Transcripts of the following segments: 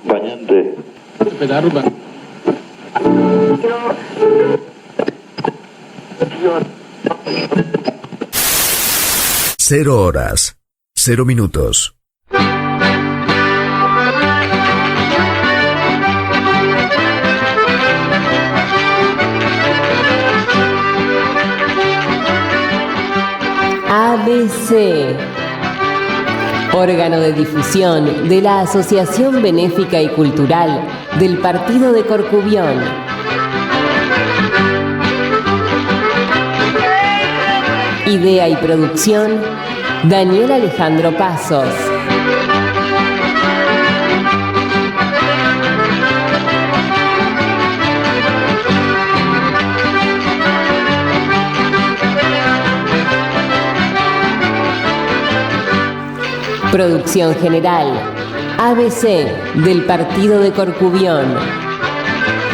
Acompañante. 0 horas, 0 minutos. ABC, órgano de difusión de la Asociación Benéfica y Cultural del Partido de Corcubión. Idea y producción, Daniel Alejandro Pasos. Producción general, ABC del Partido de Corcubión.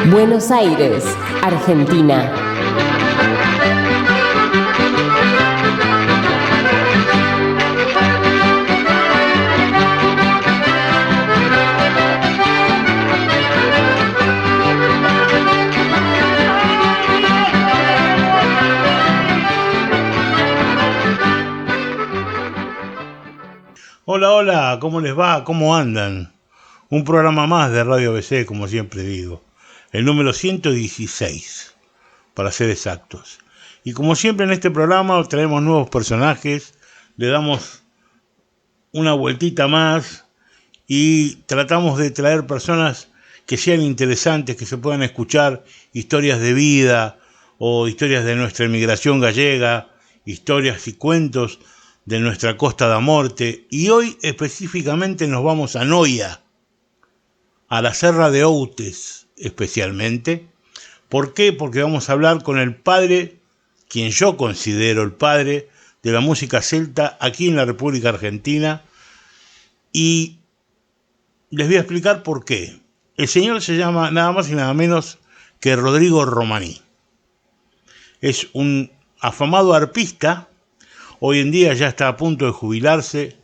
Buenos Aires, Argentina. Hola, hola, ¿cómo les va? ¿Cómo andan? Un programa más de Radio ABC, como siempre digo. El número 116, para ser exactos. Y como siempre en este programa traemos nuevos personajes, le damos una vueltita más y tratamos de traer personas que sean interesantes, que se puedan escuchar historias de vida o historias de nuestra emigración gallega, historias y cuentos de nuestra Costa da Morte, y hoy específicamente nos vamos a Noia, a la Serra de Outes especialmente. ¿Por qué? Porque vamos a hablar con el padre, quien yo considero el padre de la música celta aquí en la República Argentina, y les voy a explicar por qué. El señor se llama nada más y nada menos que Rodrigo Romaní. Es un afamado arpista. Hoy en día ya está a punto de jubilarse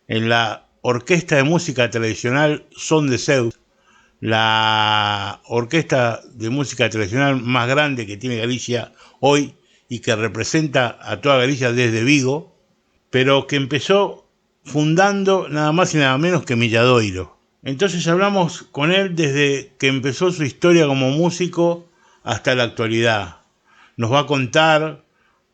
en la Orquesta de Música Tradicional Son de Zeus, la orquesta de música tradicional más grande que tiene Galicia hoy y que representa a toda Galicia desde Vigo, pero que empezó fundando nada más y nada menos que Milladoiro. Entonces hablamos con él desde que empezó su historia como músico hasta la actualidad. Nos va a contar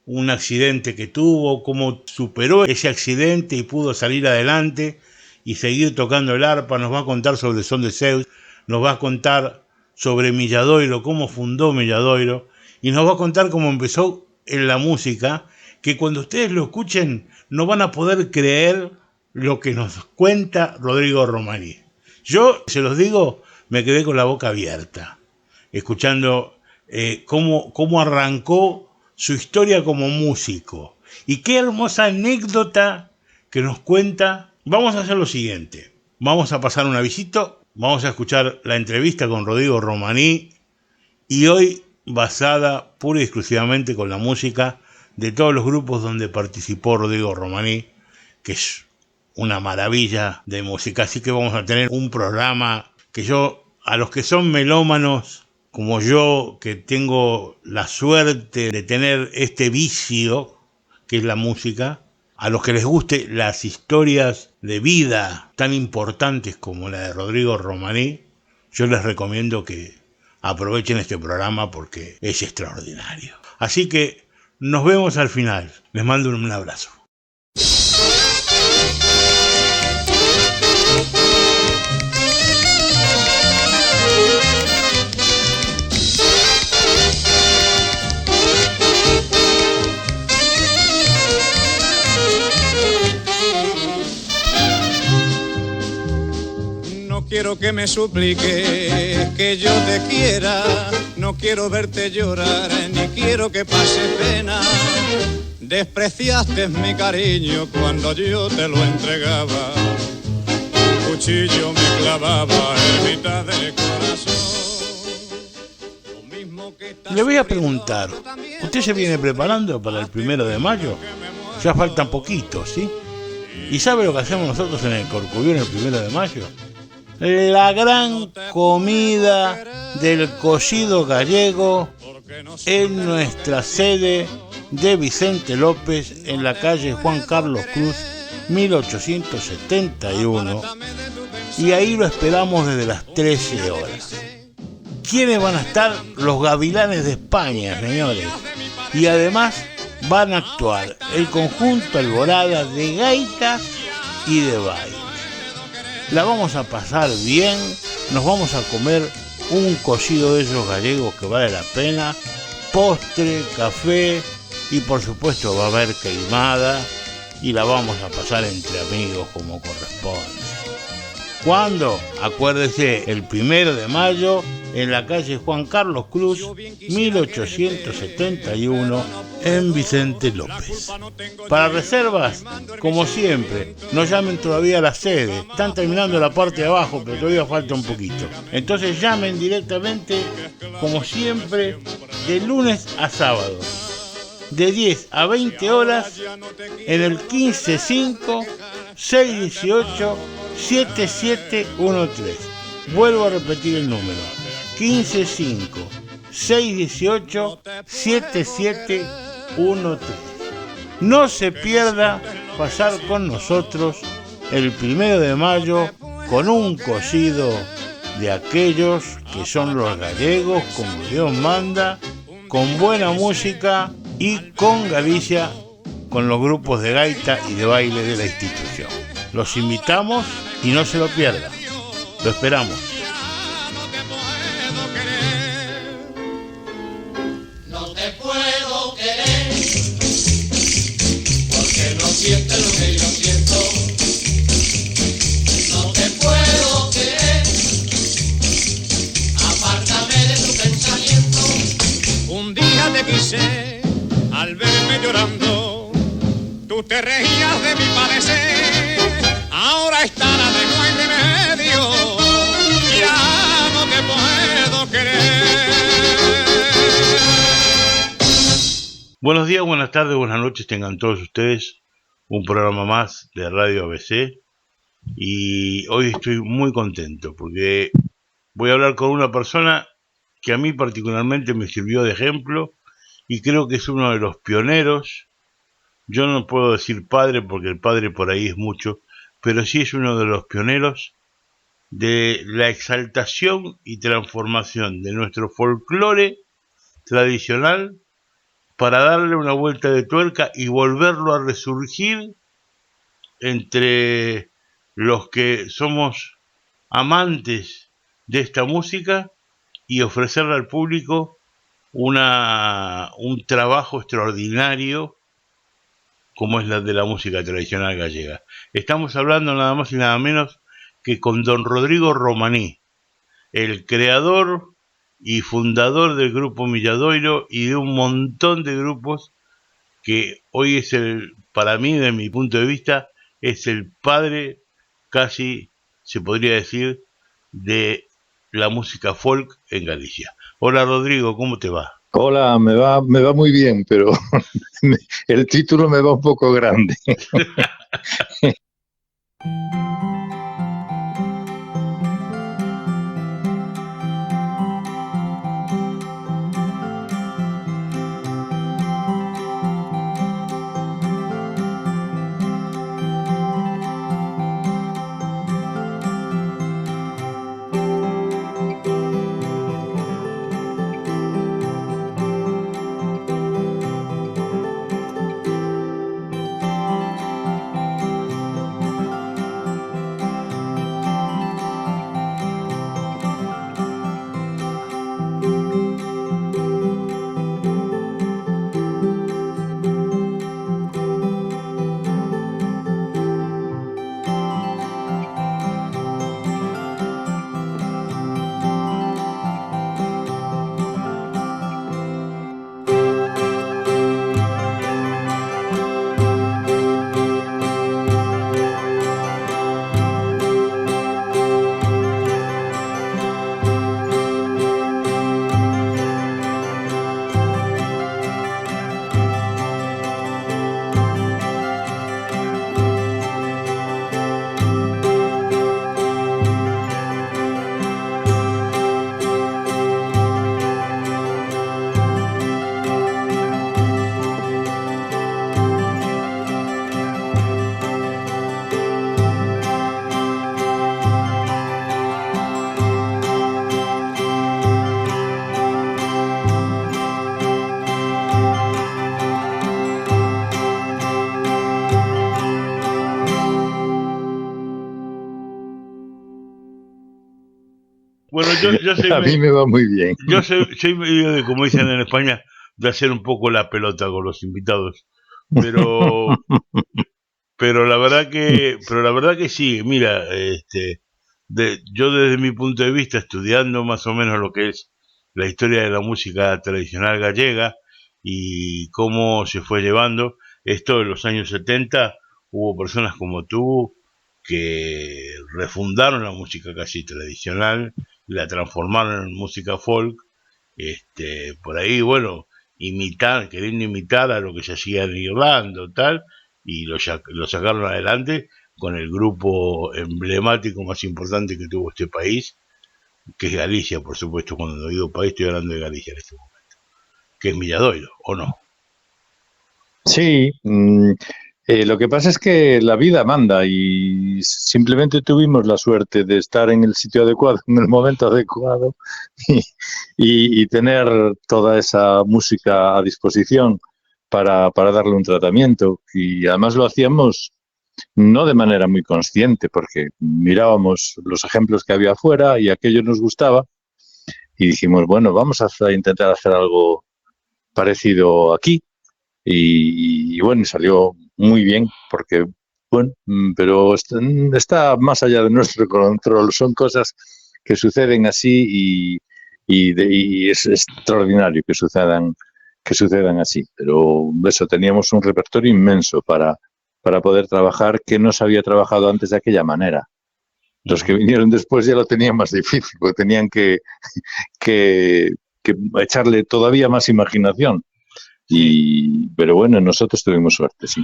un accidente que tuvo, cómo superó ese accidente y pudo salir adelante y seguir tocando el arpa. Nos va a contar sobre Son de Zeus, nos va a contar sobre Milladoiro, cómo fundó Milladoiro, y nos va a contar cómo empezó en la música, que cuando ustedes lo escuchen no van a poder creer lo que nos cuenta Rodrigo Romaní. Yo, se los digo, me quedé con la boca abierta, escuchando cómo arrancó su historia como músico. Y qué hermosa anécdota que nos cuenta. Vamos a hacer lo siguiente. Vamos a pasar un avisito. Vamos a escuchar la entrevista con Rodrigo Romaní. Y hoy basada pura y exclusivamente con la música de todos los grupos donde participó Rodrigo Romaní, que es una maravilla de música. Así que vamos a tener un programa que yo, a los que son melómanos como yo, que tengo la suerte de tener este vicio que es la música, a los que les guste las historias de vida tan importantes como la de Rodrigo Romaní, yo les recomiendo que aprovechen este programa porque es extraordinario. Así que nos vemos al final. Les mando un abrazo. No quiero que me supliques que yo te quiera, no quiero verte llorar, ni quiero que pases pena. Despreciaste mi cariño cuando yo te lo entregaba, un cuchillo me clavaba en mitad del corazón. Lo mismo que Le voy a preguntar, ¿usted se viene preparando para el 1 de mayo? Ya faltan poquitos, ¿sí? ¿Y sabe lo que hacemos nosotros en el Corcubión el 1 de mayo? La gran comida del cocido gallego en nuestra sede de Vicente López, en la calle Juan Carlos Cruz, 1871, y ahí lo esperamos desde las 13 horas. ¿Quiénes van a estar? Los Gavilanes de España, señores. Y además van a actuar el conjunto Alborada de gaitas y de baile. La vamos a pasar bien, nos vamos a comer un cocido de esos gallegos que vale la pena, postre, café y por supuesto va a haber queimada y la vamos a pasar entre amigos como corresponde. ¿Cuándo? Acuérdese, el 1 de mayo en la calle Juan Carlos Cruz, 1871, en Vicente López. Para reservas, como siempre, no llamen todavía a la sede. Están terminando la parte de abajo, pero todavía falta un poquito. Entonces llamen directamente, como siempre, de lunes a sábado, de 10 a 20 horas, en el 155-618-7713. Vuelvo a repetir el número: 155-618-7713. No se pierda pasar con nosotros el 1 de mayo con un cocido de aquellos que son los gallegos, como Dios manda, con buena música y con Galicia, con los grupos de gaita y de baile de la institución. Los invitamos y no se lo pierdan. Lo esperamos. No te puedo querer, porque no sientes lo que yo siento. No te puedo querer, apártame de tu pensamiento. Un día te quise, al verme llorando, tú te reías de mi padecer. Ahora está la de no hay remedio, ya no te puedo querer. Buenos días, buenas tardes, buenas noches tengan todos ustedes. Un programa más de Radio ABC. Y hoy estoy muy contento porque voy a hablar con una persona que a mí particularmente me sirvió de ejemplo y creo que es uno de los pioneros. Yo no puedo decir padre porque el padre por ahí es mucho, pero sí es uno de los pioneros de la exaltación y transformación de nuestro folclore tradicional para darle una vuelta de tuerca y volverlo a resurgir entre los que somos amantes de esta música y ofrecerle al público un trabajo extraordinario como es la de la música tradicional gallega. Estamos hablando nada más y nada menos que con don Rodrigo Romaní, el creador y fundador del grupo Milladoiro y de un montón de grupos que hoy es para mí, de mi punto de vista, es el padre, casi se podría decir, de la música folk en Galicia. Hola Rodrigo, ¿cómo te va? Hola, me va muy bien, pero el título me va un poco grande. Bueno, yo soy, A mí me va muy bien. soy medio de, como dicen en España, de hacer un poco la pelota con los invitados. Pero, pero la verdad que sí, mira, yo desde mi punto de vista, estudiando más o menos lo que es la historia de la música tradicional gallega y cómo se fue llevando esto en los años 70, hubo personas como tú que refundaron la música casi tradicional, la transformaron en música folk, por ahí, bueno, queriendo imitar a lo que se hacía en Irlanda, tal, y lo sacaron adelante con el grupo emblemático más importante que tuvo este país, que es Galicia, por supuesto. Cuando digo país estoy hablando de Galicia en este momento, que es Milladoiro, ¿o no? Sí, lo que pasa es que la vida manda y simplemente tuvimos la suerte de estar en el sitio adecuado, en el momento adecuado y, y tener toda esa música a disposición para darle un tratamiento. Y además lo hacíamos no de manera muy consciente, porque mirábamos los ejemplos que había afuera y aquello nos gustaba y dijimos, bueno, vamos a intentar hacer algo parecido aquí. Y bueno, salió muy bien, porque, bueno, pero está más allá de nuestro control. Son cosas que suceden así y es extraordinario que sucedan así. Pero eso, teníamos un repertorio inmenso para poder trabajar que no se había trabajado antes de aquella manera. Los que vinieron después ya lo tenían más difícil, porque tenían que echarle todavía más imaginación. Pero bueno, nosotros tuvimos suerte, sí.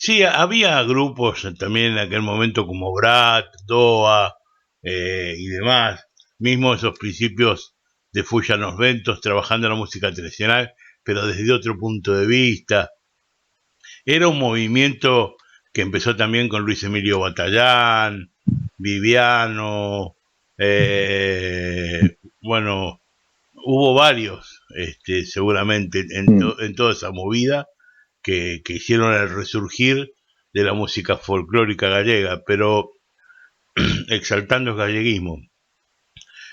Sí, había grupos también en aquel momento como Brat, Doa y demás, mismo esos principios de Fuya los Ventos, trabajando en la música tradicional, pero desde otro punto de vista. Era un movimiento que empezó también con Luis Emilio Batallán, Viviano, bueno, hubo varios, seguramente, en toda esa movida que hicieron el resurgir de la música folclórica gallega, pero exaltando el galleguismo.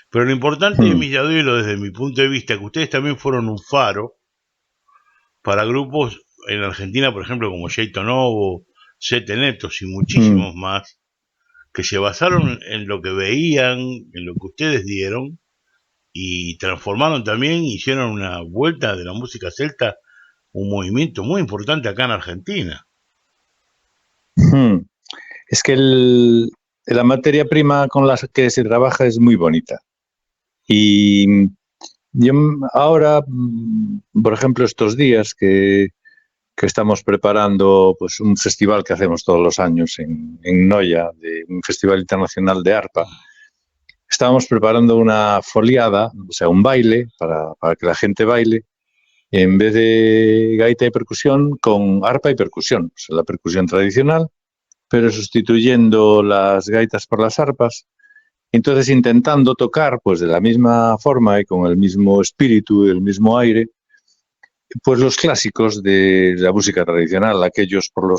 Pero lo importante de Milladoiro, desde mi punto de vista, que ustedes también fueron un faro para grupos en Argentina, por ejemplo, como Jeito Novo, Sete Netos y muchísimos más, que se basaron en lo que veían, en lo que ustedes dieron, y transformaron también, hicieron una vuelta de la música celta, un movimiento muy importante acá en Argentina. Es que la materia prima con la que se trabaja es muy bonita. Y yo ahora, por ejemplo, estos días que estamos preparando pues un festival que hacemos todos los años en Noia, un festival internacional de arpa, estábamos preparando una foliada, o sea, un baile para que la gente baile, en vez de gaita y percusión, con arpa y percusión, o sea, la percusión tradicional, pero sustituyendo las gaitas por las arpas. Entonces, intentando tocar pues de la misma forma y con el mismo espíritu, el mismo aire, pues los clásicos de la música tradicional, aquellos por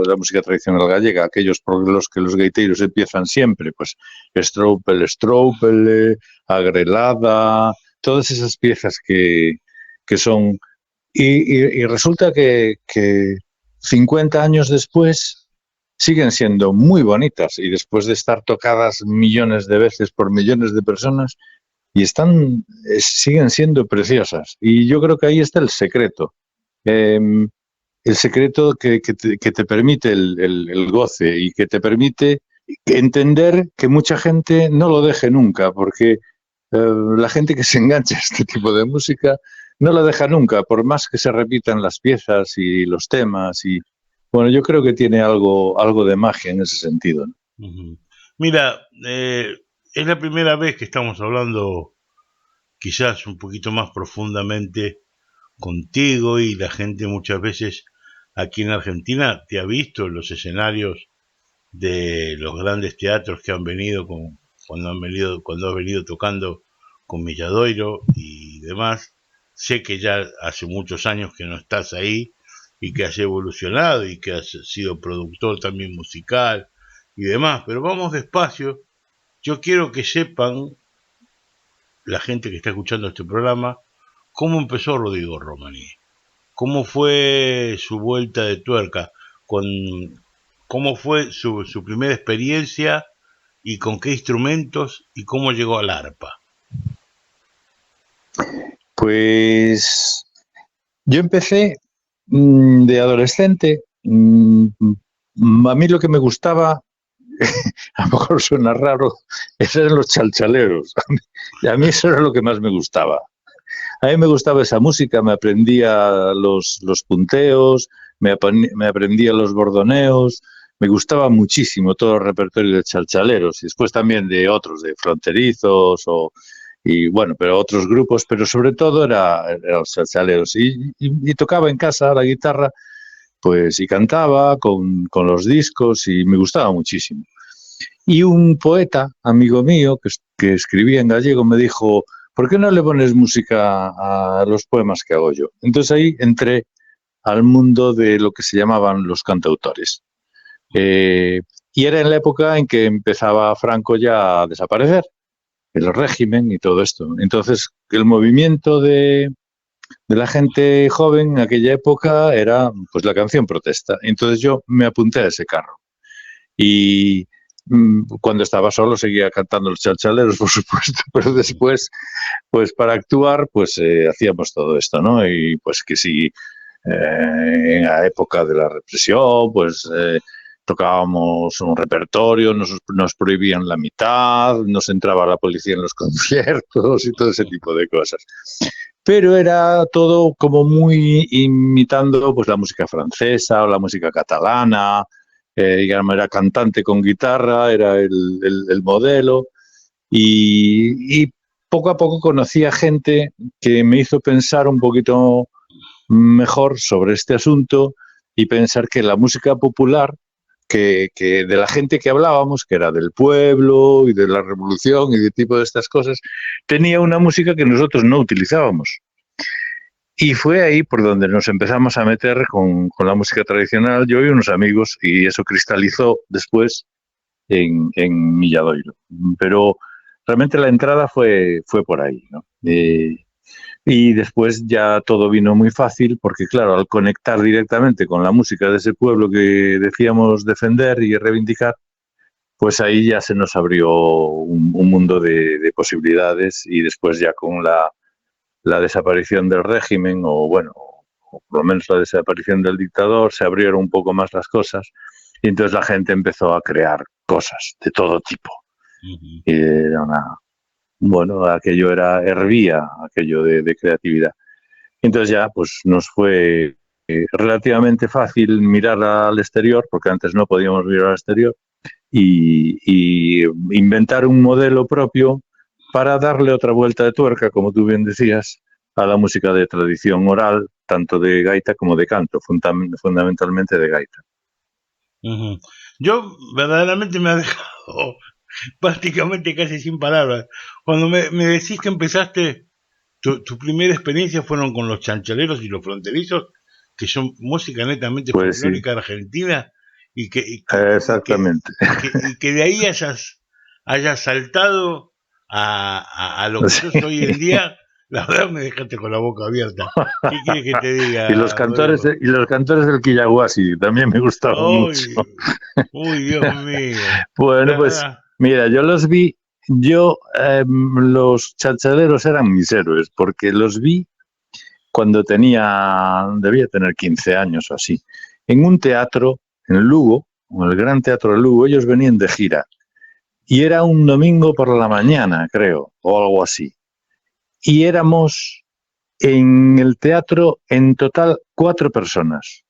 la música tradicional gallega, aquellos por los que los gaiteiros empiezan siempre, pues Stroupele, Agrelada, todas esas piezas que son... Y resulta que 50 años después siguen siendo muy bonitas y después de estar tocadas millones de veces por millones de personas, y siguen siendo preciosas. Y yo creo que ahí está el secreto. El secreto que te permite el goce y que te permite entender que mucha gente no lo deje nunca, porque la gente que se engancha a este tipo de música no la deja nunca, por más que se repitan las piezas y los temas. Y bueno, yo creo que tiene algo de magia en ese sentido, ¿no? Mira, es la primera vez que estamos hablando quizás un poquito más profundamente contigo, y la gente muchas veces aquí en Argentina te ha visto en los escenarios de los grandes teatros que han venido cuando has venido tocando con Milladoiro y demás. Sé que ya hace muchos años que no estás ahí y que has evolucionado y que has sido productor también musical y demás, pero vamos despacio. Yo quiero que sepan la gente que está escuchando este programa cómo empezó Rodrigo Romani, cómo fue su vuelta de tuerca, cómo fue su primera experiencia y con qué instrumentos y cómo llegó al arpa. Pues yo empecé de adolescente. A mí lo que me gustaba, a lo mejor suena raro, eran los chalchaleros. A mí eso era lo que más me gustaba. A mí me gustaba esa música, me aprendía los punteos, me aprendía los bordoneos, me gustaba muchísimo todo el repertorio de chalchaleros y después también de otros, de fronterizos y bueno, pero otros grupos, pero sobre todo era los chalchaleros. Y tocaba en casa la guitarra, pues, y cantaba con los discos y me gustaba muchísimo. Y un poeta, amigo mío, que escribía en gallego, me dijo, ¿por qué no le pones música a los poemas que hago yo? Entonces ahí entré al mundo de lo que se llamaban los cantautores. Y era en la época en que empezaba Franco ya a desaparecer, el régimen y todo esto. Entonces el movimiento de la gente joven en aquella época era pues la canción protesta. Entonces yo me apunté a ese carro. Y cuando estaba solo seguía cantando los chalchaleros, por supuesto, pero después, pues para actuar, pues hacíamos todo esto, ¿no? Y pues que sí, en la época de la represión, pues tocábamos un repertorio, nos prohibían la mitad, nos entraba la policía en los conciertos y todo ese tipo de cosas. Pero era todo como muy imitando pues la música francesa o la música catalana. Digamos, era cantante con guitarra, era el modelo y poco a poco conocí a gente que me hizo pensar un poquito mejor sobre este asunto y pensar que la música popular, que de la gente que hablábamos, que era del pueblo y de la revolución y de tipo de estas cosas, tenía una música que nosotros no utilizábamos. Y fue ahí por donde nos empezamos a meter con la música tradicional, yo y unos amigos, y eso cristalizó después en Milladoiro. Pero realmente la entrada fue por ahí, ¿no? Y después ya todo vino muy fácil, porque claro, al conectar directamente con la música de ese pueblo que decíamos defender y reivindicar, pues ahí ya se nos abrió un mundo de posibilidades y después ya con la desaparición del régimen, o bueno, o por lo menos la desaparición del dictador, se abrieron un poco más las cosas y entonces la gente empezó a crear cosas de todo tipo. Uh-huh. Y era aquello hervía, aquello de creatividad. Entonces ya pues nos fue relativamente fácil mirar al exterior, porque antes no podíamos mirar al exterior, y inventar un modelo propio para darle otra vuelta de tuerca, como tú bien decías, a la música de tradición oral, tanto de gaita como de canto, fundamentalmente de gaita. Uh-huh. Yo verdaderamente me ha dejado prácticamente casi sin palabras. Cuando me decís que empezaste, tu primera experiencia fueron con los chanchaleros y los fronterizos, que son música netamente pues folclórica sí. Argentina, y exactamente. Y que de ahí hayas saltado a lo que sos hoy en día. La verdad me dejaste con la boca abierta. ¿Qué quieres que te diga? Y los cantores del Quillaguasi también me gustaban mucho. Uy, Dios mío. Bueno, pues mira, yo los vi, los chalchaleros eran mis héroes, porque los vi cuando debía tener 15 años o así, en un teatro en Lugo, en el Gran Teatro de Lugo. Ellos venían de gira y era un domingo por la mañana, creo, o algo así. Y éramos en el teatro en total 4 personas.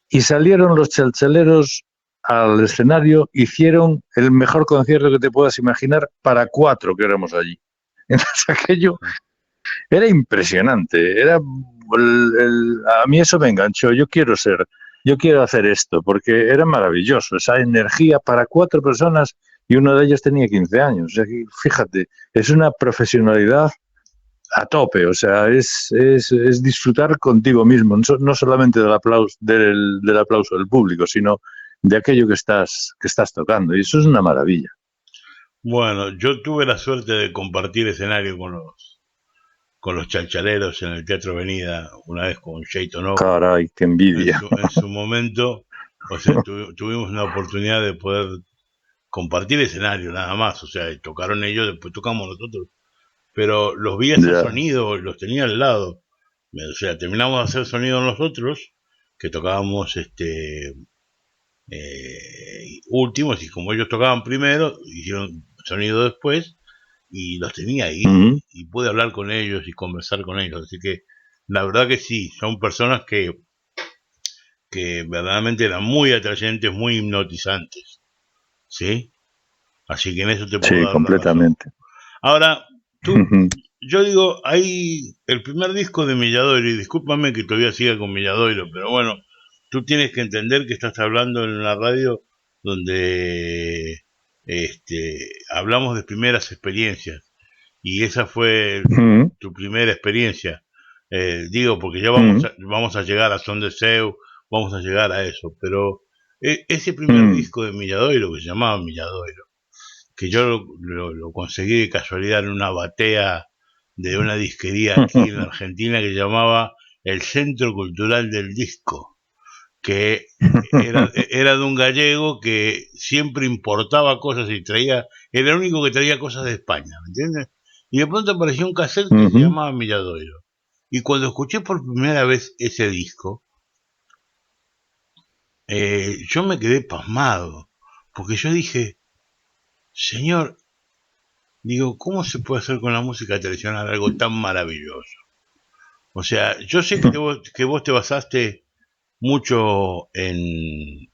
Y salieron los chalchaleros al escenario, hicieron el mejor concierto que te puedas imaginar para 4 que éramos allí. Entonces aquello era impresionante. A mí eso me enganchó. Yo quiero hacer esto, porque era maravilloso. Esa energía para 4 personas y uno de ellos tenía 15 años. O sea, fíjate, es una profesionalidad a tope. O sea, es disfrutar contigo mismo, no solamente del aplauso del público, sino de aquello que estás tocando. Y eso es una maravilla. Bueno, yo tuve la suerte de compartir escenario con los chalchaleros en el Teatro Avenida, una vez con Jayton Oak Caray, qué envidia. en su momento. O sea, tuvimos una oportunidad de poder compartir escenario nada más, o sea, tocaron ellos, después tocamos nosotros, pero los vi hacer Ya. sonido, los tenía al lado, o sea, terminamos de hacer sonido nosotros, que tocábamos últimos, y como ellos tocaban primero, hicieron sonido después, y los tenía ahí, Ujú, y pude hablar con ellos y conversar con ellos, así que la verdad que sí, son personas que verdaderamente eran muy atrayentes, muy hipnotizantes, ¿sí? Así que en eso te puedo sí, dar la razón. completamente. Ahora, tú, Ujú, yo digo, hay el primer disco de Milladoiro, y discúlpame que todavía siga con Milladoiro, pero bueno, tú tienes que entender que estás hablando en una radio donde hablamos de primeras experiencias, y esa fue ujú, tu primera experiencia. Digo, porque ya ujú, vamos a llegar a Son de Seu, vamos a llegar a eso, pero ese primer ujú, disco de Milladoiro, que se llamaba Milladoiro, que yo lo conseguí de casualidad en una batea de una disquería aquí en la Argentina que llamaba el Centro Cultural del Disco, que era de un gallego que siempre importaba cosas y traía, era el único que traía cosas de España, ¿me entiendes? Y de pronto apareció un cassette que se ujú, llamaba Milladoiro. Y cuando escuché por primera vez ese disco, yo me quedé pasmado, porque yo dije, señor, digo, ¿cómo se puede hacer con la música tradicional algo tan maravilloso? O sea, yo sé que vos te basaste mucho en,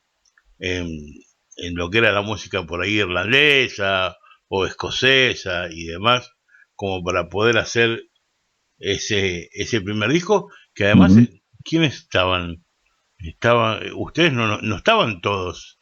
en lo que era la música por ahí irlandesa o escocesa y demás, como para poder hacer ese primer disco, que además, ujú. ¿quiénes estaban? Ustedes no estaban todos.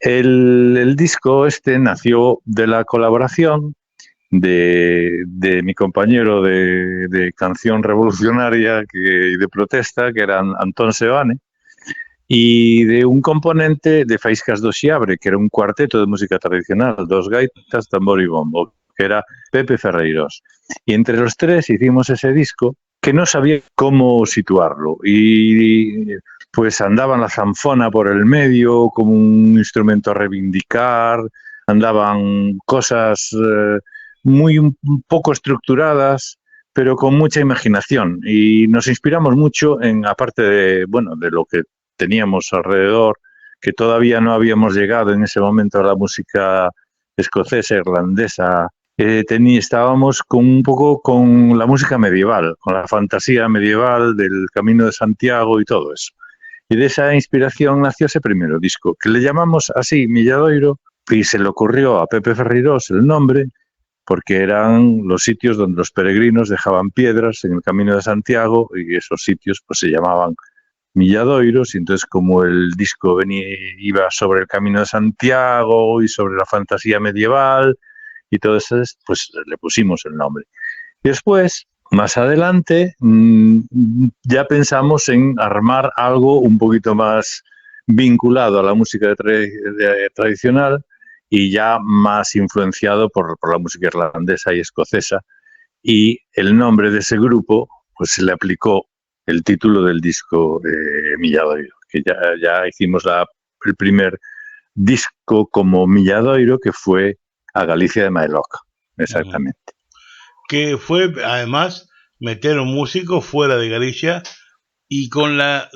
El disco este nació de la colaboración de mi compañero de canción revolucionaria y de protesta, que era Antón Seoane, y de un componente de Faíscas do Xiabre, que era un cuarteto de música tradicional, dos gaitas, tambor y bombo, que era Pepe Ferreiros. Y entre los tres hicimos ese disco que no sabía cómo situarlo. Y pues andaban la zanfona por el medio como un instrumento a reivindicar, andaban cosas muy un poco estructuradas, pero con mucha imaginación. Y nos inspiramos mucho en, aparte de, bueno, de lo que teníamos alrededor, que todavía no habíamos llegado en ese momento a la música escocesa, irlandesa. Estábamos un poco con la música medieval, con la fantasía medieval del Camino de Santiago y todo eso. Y de esa inspiración nació ese primer disco, que le llamamos así, Milladoiro, y se le ocurrió a Pepe Ferreiros el nombre, porque eran los sitios donde los peregrinos dejaban piedras en el Camino de Santiago, y esos sitios pues se llamaban Milladoiros, y entonces como el disco iba sobre el Camino de Santiago y sobre la fantasía medieval y todo eso, pues le pusimos el nombre. Y después, más adelante, ya pensamos en armar algo un poquito más vinculado a la música tradicional y ya más influenciado por la música irlandesa y escocesa. Y el nombre de ese grupo pues se le aplicó el título del disco Milladoiro, que ya hicimos el primer disco como Milladoiro, que fue A Galicia de Maeloca, exactamente. Que fue además meter un músico fuera de Galicia y con la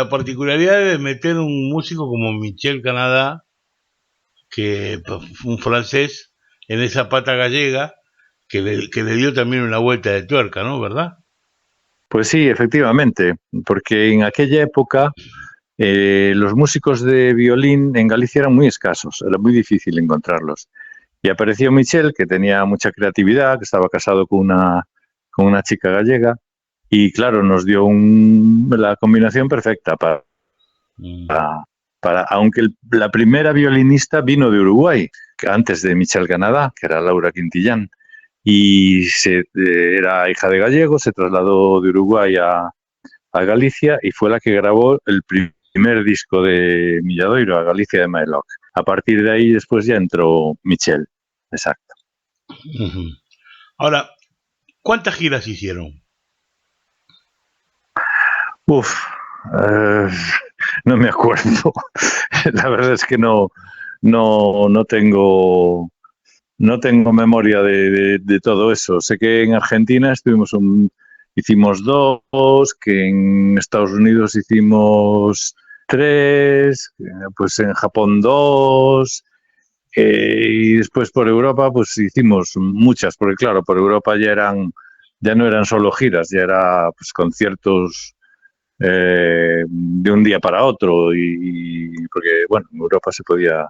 particularidad de meter un músico como Michel Canadá, que un francés, en esa pata gallega que le dio también una vuelta de tuerca, ¿no? ¿Verdad? Pues sí, efectivamente, porque en aquella época los músicos de violín en Galicia eran muy escasos, era muy difícil encontrarlos. Y apareció Michel, que tenía mucha creatividad, que estaba casado con una chica gallega, y claro, nos dio la combinación perfecta aunque la primera violinista vino de Uruguay, antes de Michel Canadá, que era Laura Quintillán, y era hija de gallego, se trasladó de Uruguay a Galicia y fue la que grabó el primer disco de Milladoiro, A Galicia de Maeloca. A partir de ahí después ya entró Michel, exacto. Uh-huh. Ahora, ¿cuántas giras hicieron? No me acuerdo. La verdad es que no tengo memoria de todo eso. Sé que en Argentina hicimos 2, que en Estados Unidos hicimos 3, pues en Japón 2, y después por Europa pues hicimos muchas, porque claro, por Europa ya no eran solo giras, ya era pues conciertos de un día para otro, y porque bueno, en Europa se podía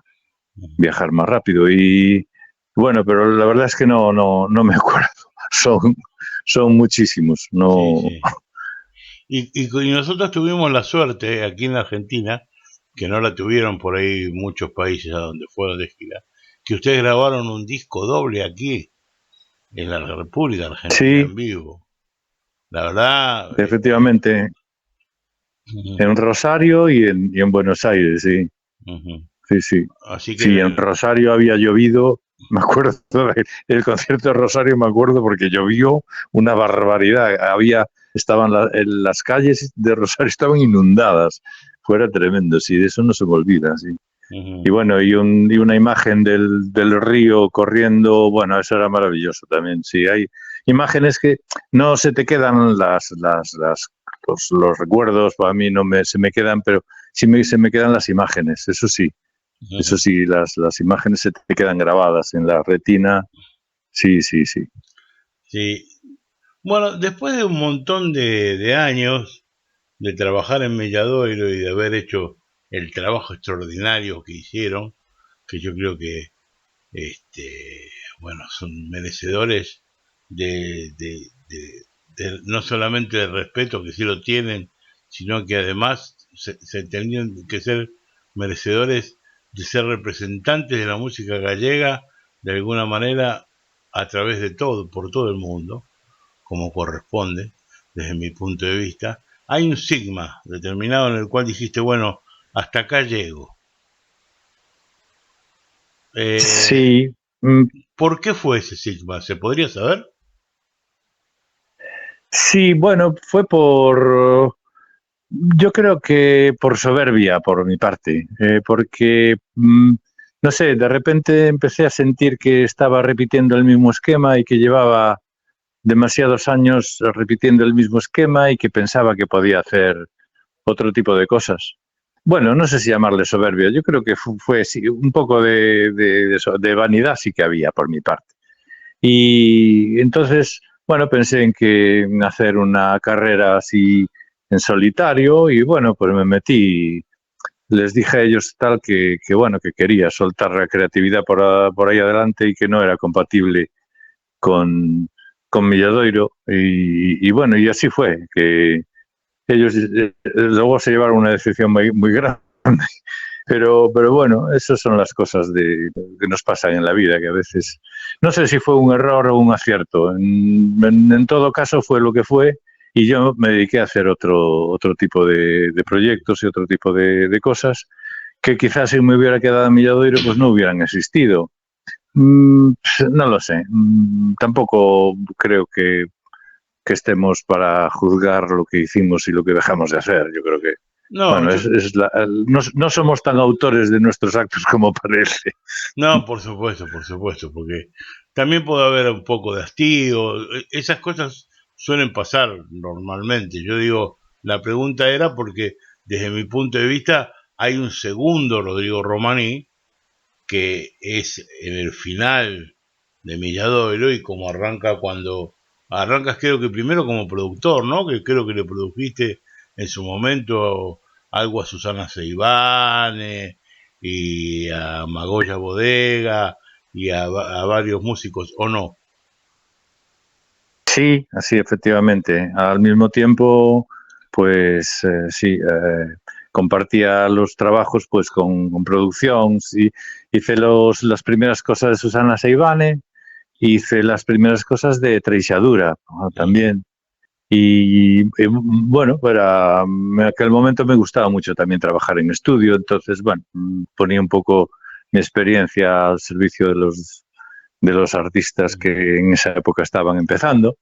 viajar más rápido y bueno, pero la verdad es que no me acuerdo. Son muchísimos. No. Sí. Y nosotros tuvimos la suerte aquí en la Argentina, que no la tuvieron por ahí muchos países a donde fueron de gira, que ustedes grabaron un disco doble aquí en la República Argentina, sí, en vivo. La verdad. Efectivamente. En Rosario y en Buenos Aires, sí. Uh-huh. Sí. Así que sí, en Rosario había llovido. Me acuerdo, el concierto de Rosario me acuerdo porque llovió una barbaridad. Estaban las calles de Rosario estaban inundadas. Fuera tremendo, sí, de eso no se me olvida, sí. Uh-huh. Y bueno, y una imagen del río corriendo, bueno, eso era maravilloso también, sí. Hay imágenes que no se te quedan los recuerdos, para mí se me quedan, pero sí se me quedan las imágenes, eso sí. Uh-huh. Eso sí, las imágenes se te quedan grabadas en la retina. Sí. Sí. Bueno, después de un montón de años de trabajar en Milladoiro y de haber hecho el trabajo extraordinario que hicieron, que yo creo que bueno, son merecedores de no solamente el respeto, que sí lo tienen, sino que además se tenían que ser merecedores de ser representantes de la música gallega de alguna manera a través de todo, por todo el mundo, como corresponde, desde mi punto de vista. Hay un sigma determinado en el cual dijiste, bueno, hasta acá llego. Sí, ¿Por qué fue ese sigma? ¿Se podría saber? sí, bueno, fue yo creo que por soberbia por mi parte, porque, no sé, de repente empecé a sentir que estaba repitiendo el mismo esquema y que llevaba demasiados años repitiendo el mismo esquema y que pensaba que podía hacer otro tipo de cosas. Bueno, no sé si llamarle soberbia, yo creo que fue sí, un poco de vanidad sí que había por mi parte. Y entonces, bueno, pensé en hacer una carrera así en solitario y bueno, pues me metí, les dije a ellos tal bueno, que quería soltar la creatividad por ahí adelante y que no era compatible con Milladoiro y bueno, y así fue, que ellos luego se llevaron una decepción muy grande. Pero bueno, esas son las cosas que nos pasan en la vida, que a veces no sé si fue un error o un acierto. En todo caso fue lo que fue y yo me dediqué a hacer otro tipo de proyectos y otro tipo de cosas que quizás si me hubiera quedado en Milladoiro pues no hubieran existido. No lo sé. Tampoco creo que estemos para juzgar lo que hicimos y lo que dejamos de hacer. Yo creo que No, bueno, no somos tan autores de nuestros actos como parece. no, por supuesto, porque también puede haber un poco de hastío. Esas cosas suelen pasar normalmente. Yo digo, la pregunta era porque desde mi punto de vista hay un segundo Rodrigo Romaní que es en el final de Milladoiro y como arranca cuando arrancas creo que primero como productor, ¿no? Que creo que le produjiste en su momento algo a Susana Seivane y a Magoya Bodega y a varios músicos, ¿o no? Sí, así efectivamente. Al mismo tiempo, pues sí, compartía los trabajos pues con producción. Sí, hice las primeras cosas de Susana Seivane, hice las primeras cosas de Treixadura, ¿no? También. Y bueno, en aquel momento me gustaba mucho también trabajar en estudio, entonces, bueno, ponía un poco mi experiencia al servicio de los artistas que en esa época estaban empezando.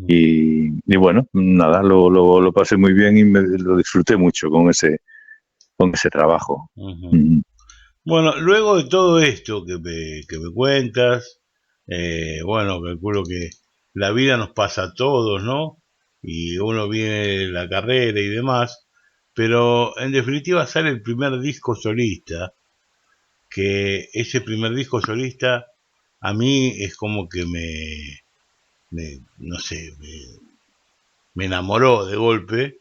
Y bueno, nada, lo pasé muy bien y lo disfruté mucho con ese trabajo. Bueno, luego de todo esto que me cuentas, bueno, calculo que la vida nos pasa a todos, ¿no? Y uno viene la carrera y demás, pero en definitiva sale el primer disco solista, que ese primer disco solista a mí es como que no sé, me enamoró de golpe,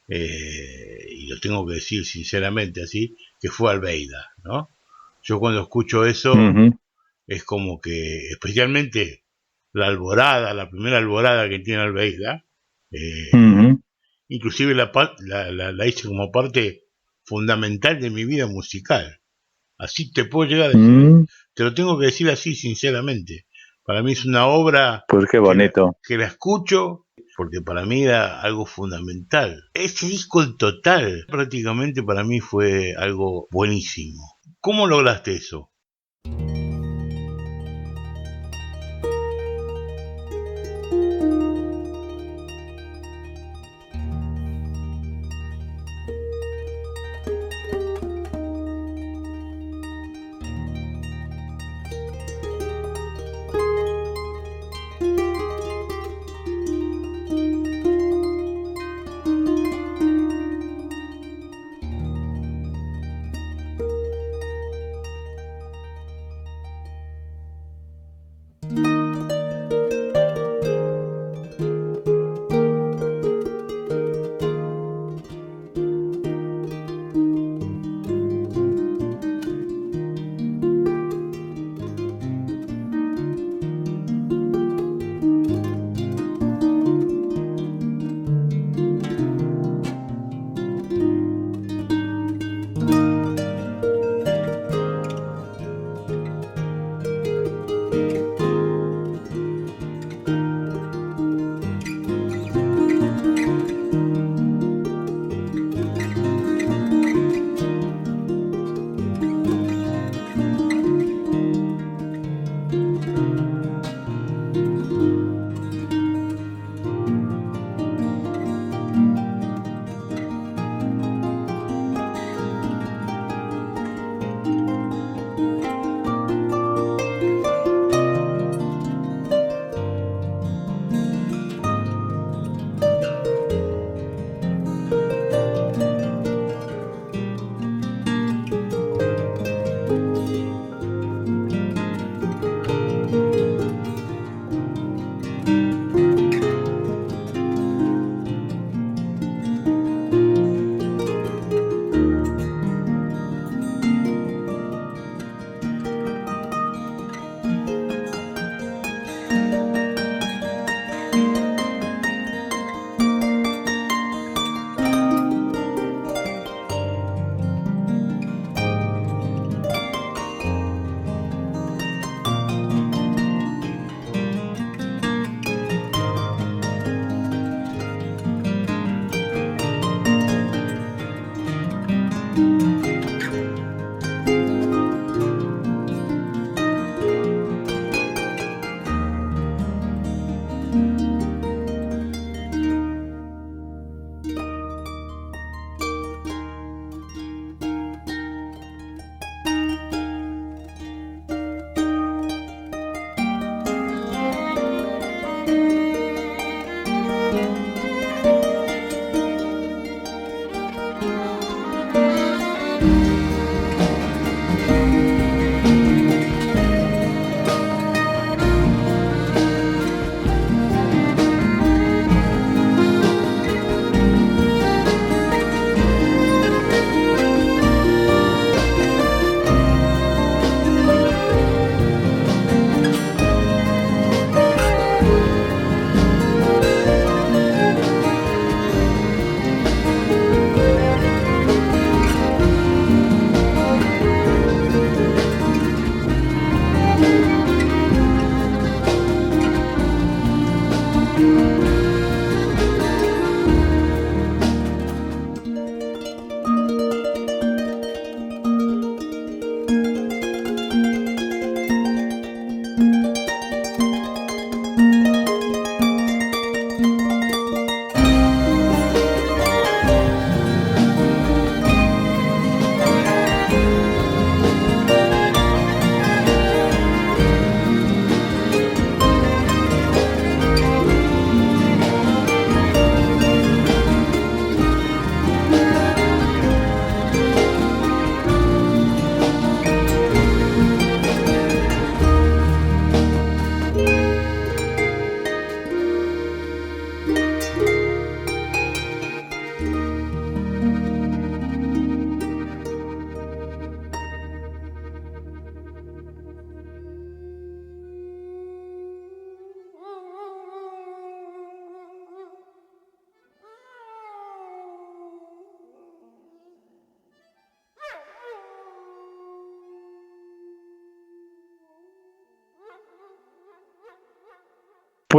y lo tengo que decir sinceramente así, que fue Albeida, ¿no? Yo cuando escucho eso, es como que, especialmente la alborada, la primera alborada que tiene Albeida, inclusive la hice como parte fundamental de mi vida musical. Así te puedo llegar a decir, te lo tengo que decir así sinceramente. Para mí es una obra pues qué bonito. Que la escucho porque para mí era algo fundamental. Ese disco en total prácticamente para mí fue algo buenísimo. ¿Cómo lograste eso?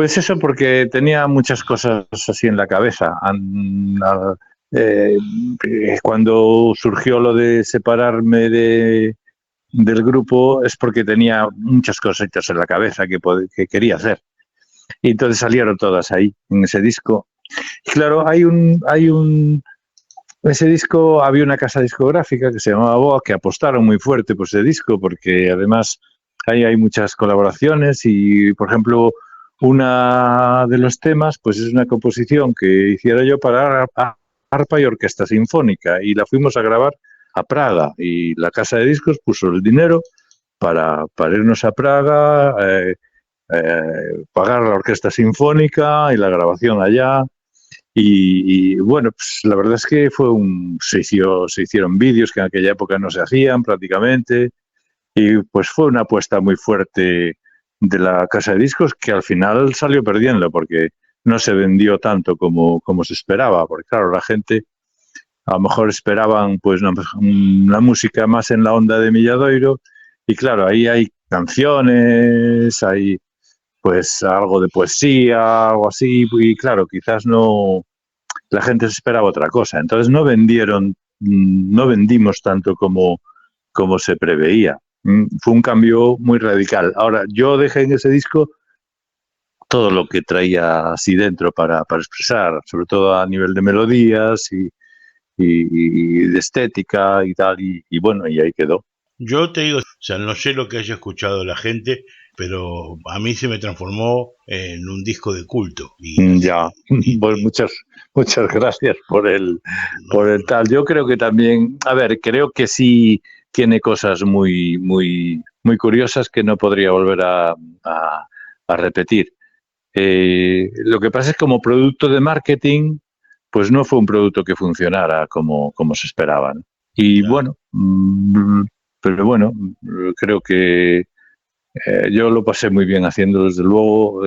Pues eso, porque tenía muchas cosas así en la cabeza. Eh, Cuando surgió lo de separarme del grupo es porque tenía muchas cositas en la cabeza que quería hacer. Y entonces salieron todas ahí, en ese disco. Y claro, ese disco había una casa discográfica que se llamaba Boa, que apostaron muy fuerte por ese disco, porque además ahí hay muchas colaboraciones y, por ejemplo, una de los temas pues es una composición que hiciera yo para arpa y orquesta sinfónica y la fuimos a grabar a Praga y la casa de discos puso el dinero para irnos a Praga, pagar la orquesta sinfónica y la grabación allá. Y bueno, pues la verdad es que se hicieron vídeos que en aquella época no se hacían prácticamente y pues fue una apuesta muy fuerte de la casa de discos que al final salió perdiendo porque no se vendió tanto como se esperaba, porque claro, la gente a lo mejor esperaban pues una música más en la onda de Milladoiro y claro, ahí hay canciones, hay pues algo de poesía, algo así, y claro, quizás no, la gente se esperaba otra cosa, entonces no vendimos tanto como se preveía. Fue un cambio muy radical. Ahora, yo dejé en ese disco todo lo que traía así dentro para expresar, sobre todo a nivel de melodías y de estética y tal, y bueno, y ahí quedó. Yo te digo, o sea, no sé lo que haya escuchado la gente, pero a mí se me transformó en un disco de culto. Ya, pues muchas gracias por el tal. Yo creo que también, a ver, creo que sí tiene cosas muy, muy, muy curiosas que no podría volver a repetir. Lo que pasa es que como producto de marketing, pues no fue un producto que funcionara como se esperaba, ¿no? Y Claro. bueno, pero bueno, creo que yo lo pasé muy bien haciendo, desde luego.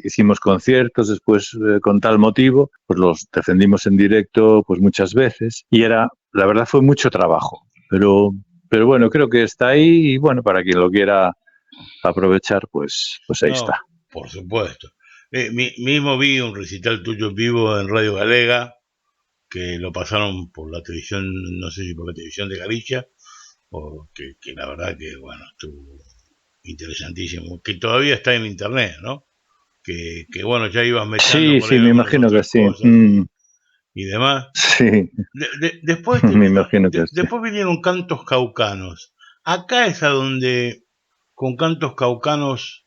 Hicimos conciertos después con tal motivo, pues los defendimos en directo pues muchas veces y la verdad fue mucho trabajo, pero bueno, creo que está ahí y bueno, para quien lo quiera aprovechar, pues ahí No, está. por supuesto. Mismo vi un recital tuyo en vivo en Radio Galega, que lo pasaron por la televisión, no sé si por la televisión de Galicia, o que la verdad que, bueno, estuvo interesantísimo, que todavía está en internet, ¿no? Que bueno, ya ibas metiendo Sí, por ahí me algunas imagino que otras sí. cosas y demás. Sí, Después, me imagino que sí. después vinieron Cantos Caucanos. Acá es a donde con Cantos Caucanos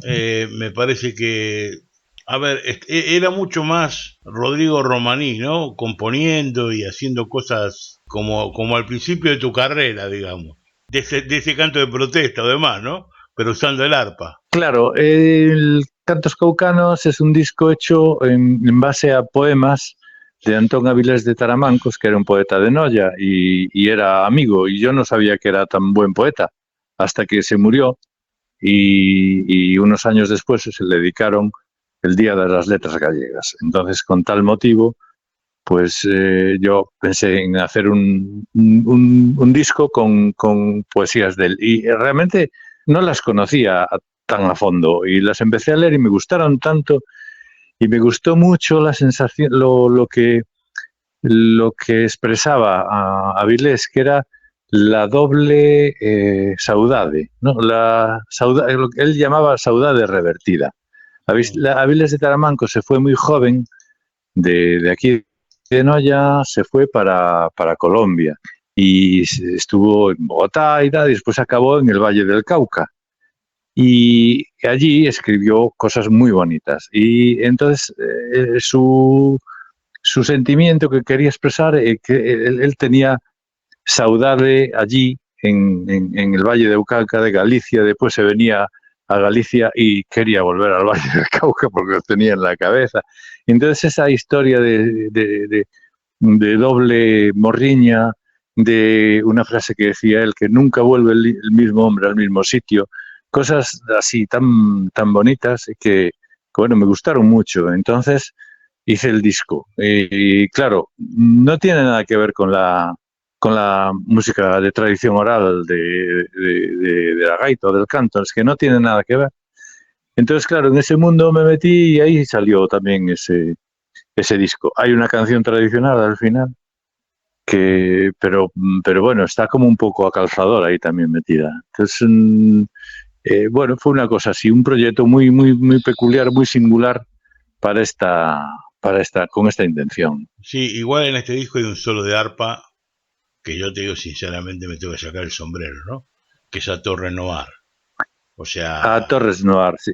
me parece que, a ver, era mucho más Rodrigo Romaní, ¿no? Componiendo y haciendo cosas como al principio de tu carrera, digamos. De ese canto de protesta o demás, ¿no? Pero usando el arpa. Claro, el Cantos Caucanos es un disco hecho en base a poemas de Antón Avilés de Taramancos, que era un poeta de Noia y era amigo, y yo no sabía que era tan buen poeta, hasta que se murió y unos años después se le dedicaron el Día de las Letras Gallegas. Entonces, con tal motivo, pues yo pensé en hacer un disco con poesías de él, y realmente no las conocía tan a fondo y las empecé a leer y me gustaron tanto y me gustó mucho la sensación, lo que expresaba a Avilés, que era la doble saudade, ¿no? Lo que él llamaba saudade revertida. Avilés de Taramanco se fue muy joven de aquí de Noia, se fue para Colombia y estuvo en Bogotá y tal, y después acabó en el Valle del Cauca. Y allí escribió cosas muy bonitas. Y entonces su sentimiento que quería expresar, que él tenía saudade allí en el Valle del Cauca de Galicia, después se venía a Galicia y quería volver al Valle del Cauca porque lo tenía en la cabeza. Entonces esa historia de doble morriña, de una frase que decía él, que nunca vuelve el mismo hombre al mismo sitio, cosas así tan bonitas que bueno, me gustaron mucho. Entonces hice el disco y claro, no tiene nada que ver con la música de tradición oral de la gaita o del canto, es que no tiene nada que ver. Entonces, claro, en ese mundo me metí y ahí salió también ese disco. Hay una canción tradicional al final, pero bueno, está como un poco a calzador ahí también metida. Entonces, bueno, fue una cosa así, un proyecto muy, muy, muy peculiar, muy singular con esta intención. Sí, igual en este disco hay un solo de arpa que yo te digo sinceramente me tengo que sacar el sombrero, ¿no? Que es a Torre Noir. O sea, Torres Noir, sí,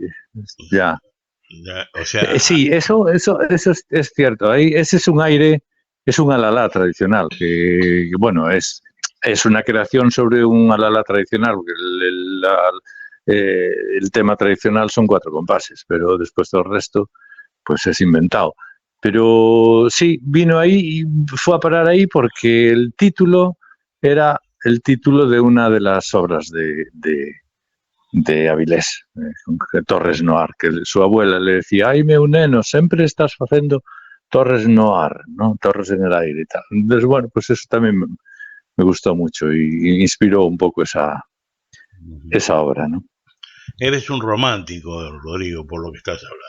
ya. o sea, Sí, eso es cierto. Ahí, ese es un aire, es un alalá tradicional, que bueno, es una creación sobre un alalá tradicional, porque el tema tradicional son 4 compases, pero después todo el resto, pues es inventado. Pero sí, vino ahí y fue a parar ahí porque el título era el título de una de las obras de Avilés, Torres Noir, que su abuela le decía, ai meu neno, sempre estás facendo Torres Noir, ¿no? Torres en el aire y tal. Entonces, bueno, pues eso también me gustó mucho y inspiró un poco esa obra, ¿no? eres un romántico, Rodrigo, por lo que estás hablando.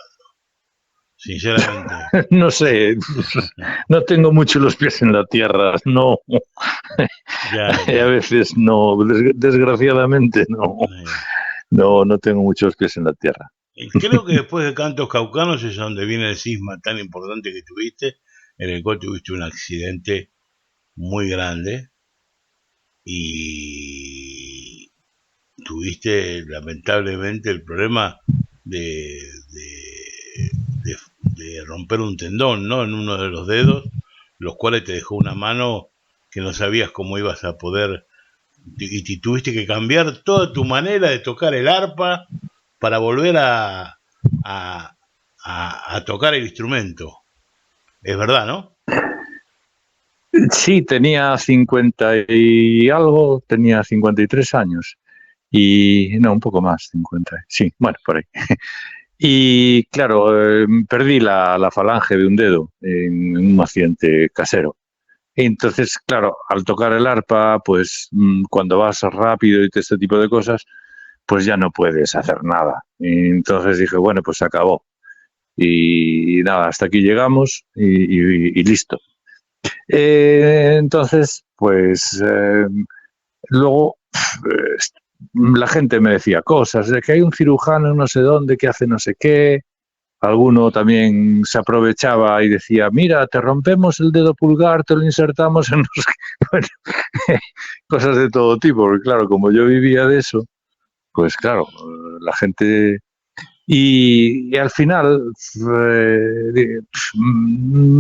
Sinceramente. No sé, no tengo mucho los pies en la tierra, no. Ya. A veces no, desgraciadamente no. No tengo muchos pies en la tierra. Creo que después de Cantos Caucanos es donde viene el cisma tan importante que tuviste, en el cual tuviste un accidente muy grande y tuviste lamentablemente el problema de, de romper un tendón, ¿no? En uno de los dedos, los cuales te dejó una mano que no sabías cómo ibas a poder, y tuviste que cambiar toda tu manera de tocar el arpa para volver a tocar el instrumento. Es verdad, ¿no? Sí, tenía 50 y algo, tenía 53 años. Y no, un poco más, 50. Sí, bueno, por ahí. Y claro, perdí la falange de un dedo en un accidente casero. Y entonces, claro, al tocar el arpa, pues cuando vas rápido y este tipo de cosas, pues ya no puedes hacer nada. Y entonces dije, bueno, pues se acabó. Y nada, hasta aquí llegamos y listo. Entonces, pues luego la gente me decía cosas, de que hay un cirujano no sé dónde que hace no sé qué. Alguno también se aprovechaba y decía, mira, te rompemos el dedo pulgar, te lo insertamos en los... Bueno, cosas de todo tipo, porque claro, como yo vivía de eso, pues claro, la gente... Y al final,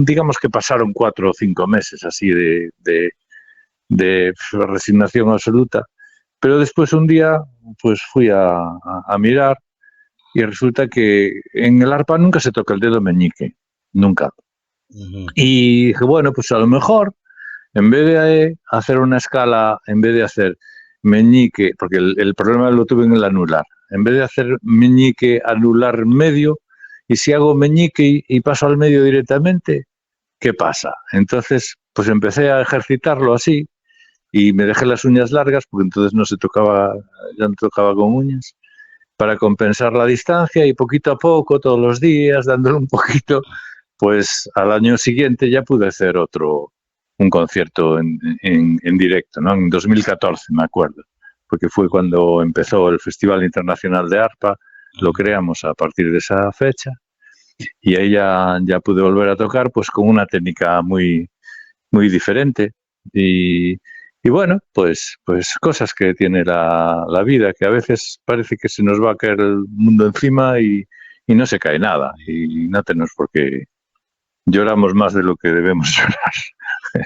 digamos que pasaron 4 o 5 meses así de resignación absoluta, pero después un día pues fui a mirar y resulta que en el arpa nunca se toca el dedo meñique, nunca. Y dije, bueno, pues a lo mejor en vez de hacer una escala, en vez de hacer meñique, porque el problema lo tuve en el anular, en vez de hacer meñique anular medio, y si hago meñique y paso al medio directamente, ¿qué pasa? Entonces, pues empecé a ejercitarlo así y me dejé las uñas largas, porque entonces ya no tocaba con uñas, para compensar la distancia y poquito a poco, todos los días, dándole un poquito, pues al año siguiente ya pude hacer un concierto en directo, ¿no? En 2014, me acuerdo, porque fue cuando empezó el Festival Internacional de Arpa, lo creamos a partir de esa fecha, y ahí ya pude volver a tocar pues con una técnica muy, muy diferente, y bueno, pues cosas que tiene la vida, que a veces parece que se nos va a caer el mundo encima y no se cae nada, y no tenemos por qué lloramos más de lo que debemos llorar.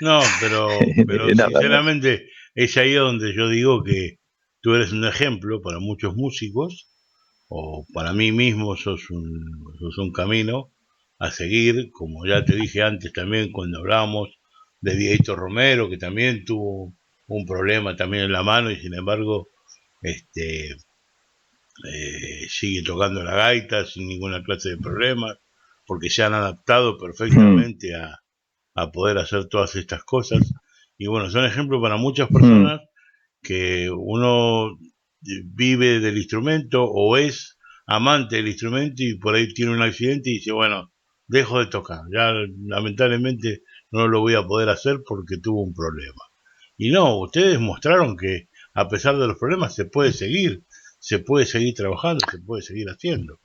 No, pero sinceramente es ahí donde yo digo que tú eres un ejemplo para muchos músicos, o para mí mismo sos un camino a seguir, como ya te dije antes también cuando hablábamos de Dieguito Romero, que también tuvo un problema también en la mano y sin embargo sigue tocando la gaita sin ninguna clase de problema, porque se han adaptado perfectamente a poder hacer todas estas cosas. Y bueno, son ejemplos para muchas personas que uno vive del instrumento o es amante del instrumento y por ahí tiene un accidente y dice, bueno, dejo de tocar, ya lamentablemente no lo voy a poder hacer porque tuvo un problema. Y no, ustedes mostraron que a pesar de los problemas se puede seguir trabajando, se puede seguir haciendo.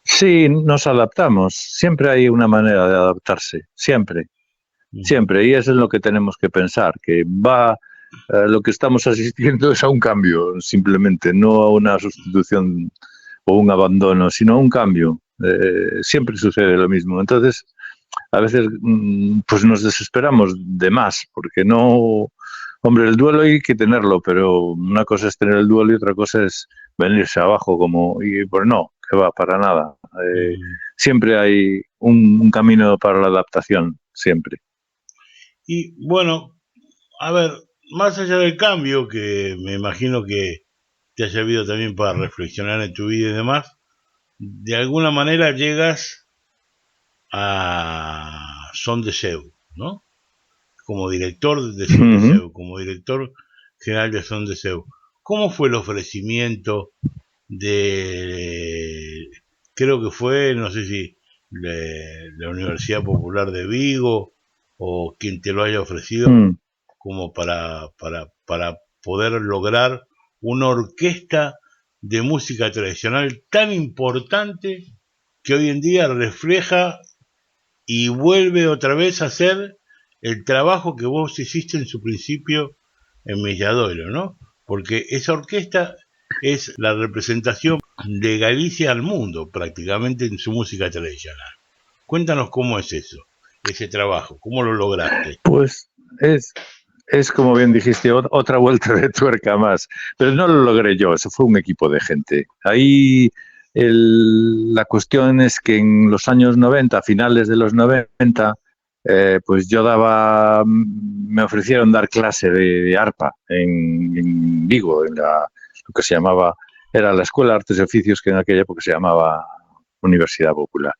Sí, nos adaptamos. Siempre hay una manera de adaptarse, siempre, siempre. Y eso es lo que tenemos que pensar, que lo que estamos asistiendo es a un cambio, simplemente, no a una sustitución o un abandono, sino a un cambio. Siempre sucede lo mismo. Entonces, a veces pues nos desesperamos de más, porque no... Hombre, el duelo hay que tenerlo, pero una cosa es tener el duelo y otra cosa es venirse abajo como... Y pues no, que va, para nada. Siempre hay un camino para la adaptación, siempre. Y bueno, a ver, más allá del cambio, que me imagino que te ha servido también para reflexionar en tu vida y demás, de alguna manera llegas a Son de Seu, ¿no? Como director de Son de Seu, como director general de Son de Seu. ¿Cómo fue el ofrecimiento de, creo que fue, no sé si la Universidad Popular de Vigo o quien te lo haya ofrecido, como para poder lograr una orquesta de música tradicional tan importante que hoy en día refleja y vuelve otra vez a hacer el trabajo que vos hiciste en su principio en Milladoiro, ¿no? Porque esa orquesta es la representación de Galicia al mundo, prácticamente, en su música tradicional. Cuéntanos cómo es eso, ese trabajo, cómo lo lograste. Pues es como bien dijiste, otra vuelta de tuerca más. Pero no lo logré yo, eso fue un equipo de gente. Ahí la cuestión es que en los años 90, a finales de los 90, pues yo me ofrecieron dar clase de arpa en Vigo, en lo que se llamaba, era la Escuela de Artes y Oficios, que en aquella época se llamaba Universidad Popular.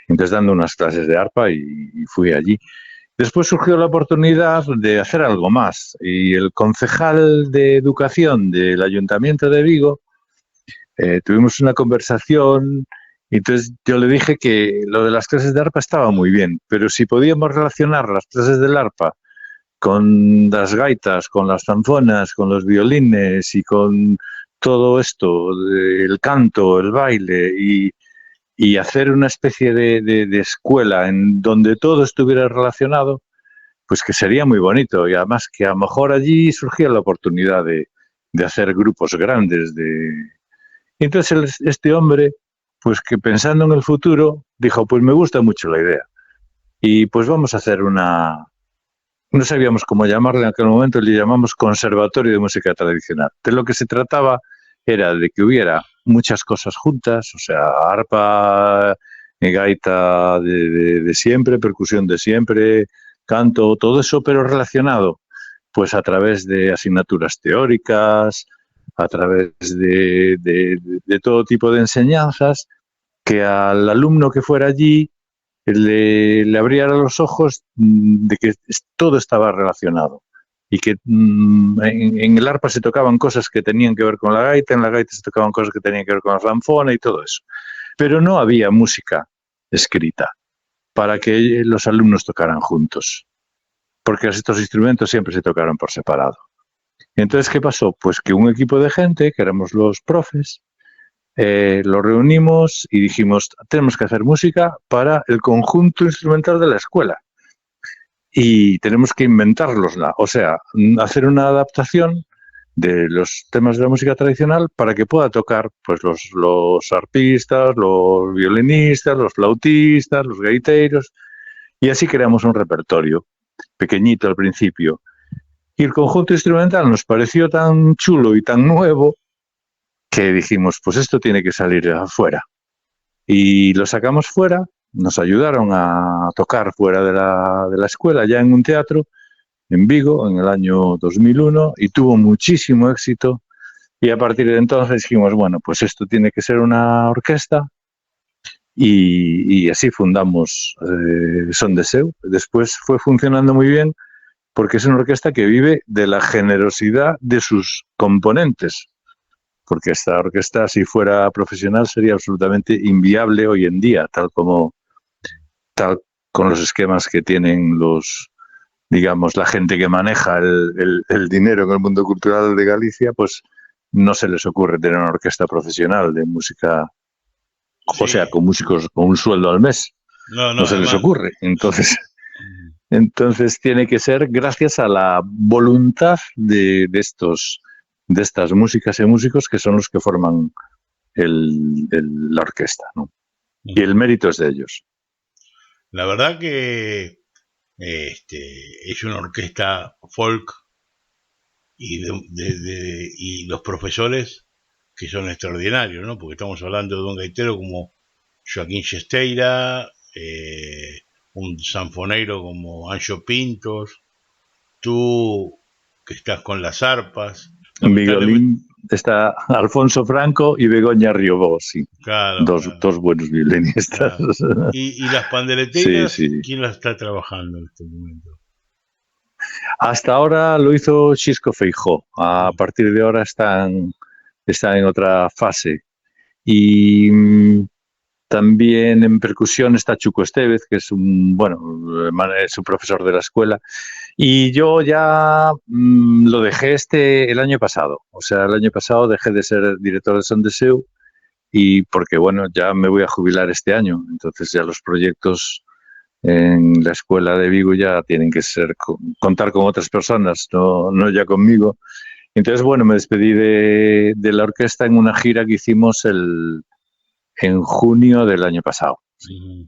Entonces dando unas clases de arpa y fui allí. Después surgió la oportunidad de hacer algo más y el concejal de Educación del Ayuntamiento de Vigo, tuvimos una conversación y entonces yo le dije que lo de las clases de arpa estaba muy bien, pero si podíamos relacionar las clases del arpa con las gaitas, con las zanfonas, con los violines y con todo esto, el canto, el baile y hacer una especie de escuela en donde todo estuviera relacionado, pues que sería muy bonito. Y además que a lo mejor allí surgía la oportunidad de hacer grupos grandes. Y entonces este hombre, pues que pensando en el futuro, dijo, pues me gusta mucho la idea. Y pues vamos a hacer no sabíamos cómo llamarle en aquel momento, le llamamos Conservatorio de Música Tradicional. De lo que se trataba era de que hubiera muchas cosas juntas, o sea, arpa, gaita de siempre, percusión de siempre, canto, todo eso, pero relacionado pues a través de asignaturas teóricas, a través de todo tipo de enseñanzas, que al alumno que fuera allí le abriera los ojos de que todo estaba relacionado. Y que en el arpa se tocaban cosas que tenían que ver con la gaita, en la gaita se tocaban cosas que tenían que ver con la zanfona y todo eso. Pero no había música escrita para que los alumnos tocaran juntos, porque estos instrumentos siempre se tocaron por separado. Entonces, ¿qué pasó? Pues que un equipo de gente, que éramos los profes, lo reunimos y dijimos, tenemos que hacer música para el conjunto instrumental de la escuela. Y tenemos que inventárnosla, o sea, hacer una adaptación de los temas de la música tradicional para que pueda tocar pues los arpistas, los violinistas, los flautistas, los gaiteros, y así creamos un repertorio pequeñito al principio. Y el conjunto instrumental nos pareció tan chulo y tan nuevo que dijimos, pues esto tiene que salir afuera. Y lo sacamos fuera. Nos ayudaron a tocar fuera de la escuela, ya en un teatro, en Vigo, en el año 2001, y tuvo muchísimo éxito. Y a partir de entonces dijimos, bueno, pues esto tiene que ser una orquesta, y así fundamos Son de Seu. Después fue funcionando muy bien, porque es una orquesta que vive de la generosidad de sus componentes. Porque esta orquesta, si fuera profesional, sería absolutamente inviable hoy en día, tal con los esquemas que tienen digamos, la gente que maneja el dinero en el mundo cultural de Galicia, pues no se les ocurre tener una orquesta profesional de música, sí. O sea, con músicos con un sueldo al mes. No se les ocurre. Entonces tiene que ser gracias a la voluntad de estas músicas y músicos que son los que forman la orquesta, ¿no? y el mérito es de ellos. La verdad que es una orquesta folk y los profesores que son extraordinarios, ¿no? Porque estamos hablando de un gaitero como Joaquín Chesteira, un sanfonero como Ancho Pintos, tú que estás con las arpas. En violín está Alfonso Franco y Begoña Riobó, sí. Claro, dos buenos violinistas. Claro. ¿Y las pandereteras? Sí, sí. ¿Quién las está trabajando en este momento? Hasta ahora lo hizo Xisco Feijó. A partir de ahora están en otra fase. Y también en percusión está Chuco Estevez, que es es un profesor de la escuela. Y yo ya lo dejé el año pasado. O sea, el año pasado dejé de ser director de Son de Seu y porque, bueno, ya me voy a jubilar este año. Entonces ya los proyectos en la escuela de Vigo ya tienen que ser contar con otras personas, no ya conmigo. Entonces, bueno, me despedí de la orquesta en una gira que hicimos en junio del año pasado. Sí.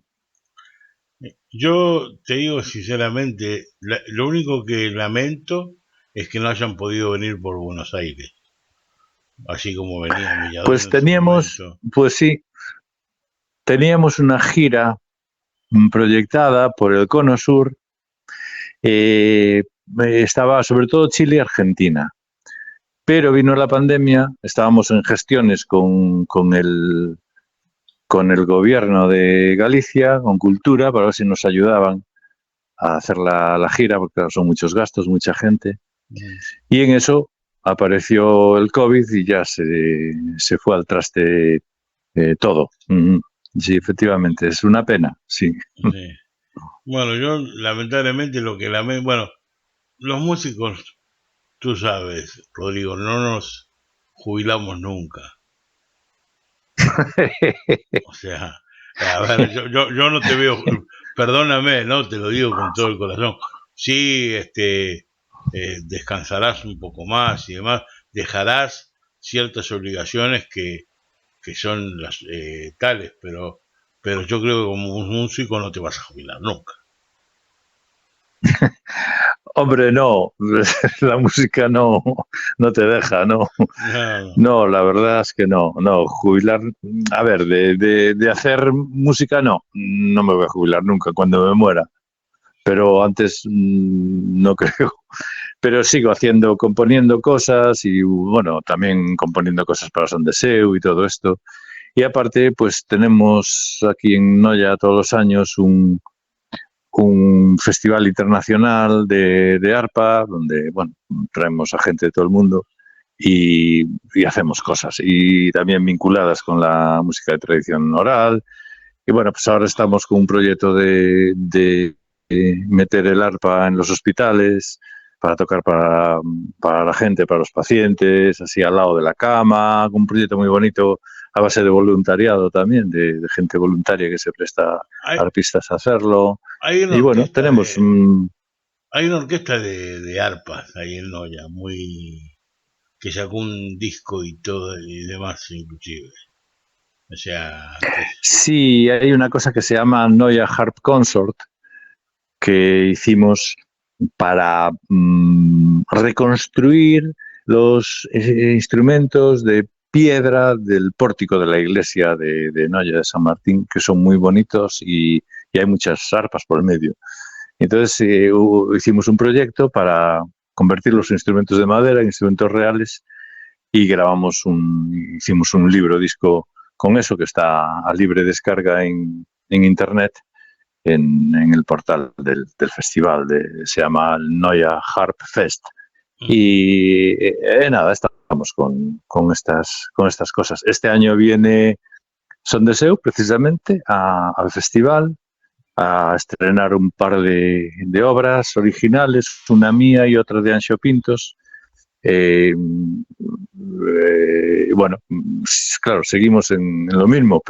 Yo te digo sinceramente, lo único que lamento es que no hayan podido venir por Buenos Aires, así como venía Millador. Pues teníamos una gira proyectada por el Cono Sur, estaba sobre todo Chile y Argentina, pero vino la pandemia, estábamos en gestiones con el gobierno de Galicia, con Cultura, para ver si nos ayudaban a hacer la gira, porque claro, son muchos gastos, mucha gente, y en eso apareció el COVID y ya se fue al traste todo. Sí, efectivamente, es una pena, sí. Bueno, yo lamentablemente los músicos, tú sabes, Rodrigo, no nos jubilamos nunca. O sea, a ver, yo no te veo, perdóname, no, te lo digo con todo el corazón. Sí, descansarás un poco más y demás, dejarás ciertas obligaciones que son las tales, pero yo creo que como un músico no te vas a jubilar nunca. Hombre, no, la música no te deja, ¿no? No, la verdad es que no, jubilar, a ver, de hacer música no me voy a jubilar nunca cuando me muera, pero antes no creo, pero sigo componiendo cosas y bueno, también componiendo cosas para Son de Seu y todo esto, y aparte pues tenemos aquí en Noia todos los años un festival internacional de arpa, donde bueno, traemos a gente de todo el mundo y hacemos cosas, y también vinculadas con la música de tradición oral. Y bueno, pues ahora estamos con un proyecto de meter el arpa en los hospitales, para tocar para la gente, para los pacientes, así al lado de la cama, un proyecto muy bonito a base de voluntariado también, de gente voluntaria que se presta a arpistas a hacerlo. Y bueno, tenemos... hay una orquesta de arpas ahí en Noia, que sacó un disco y todo y demás inclusive. O sea... Sí, hay una cosa que se llama Noia Harp Consort, que hicimos para reconstruir los instrumentos de piedra del pórtico de la iglesia de Noia de San Martín, que son muy bonitos y hay muchas arpas por el medio. Entonces hicimos un proyecto para convertir los instrumentos de madera en instrumentos reales y hicimos un disco con eso, que está a libre descarga en internet, en el portal del festival, se llama Noia Harp Fest. Y nada, estamos con estas cosas. Este año viene Son de Seu precisamente al festival a estrenar un par de obras originales, una mía y otra de Anxo Pintos. Bueno, claro, seguimos en lo mismo,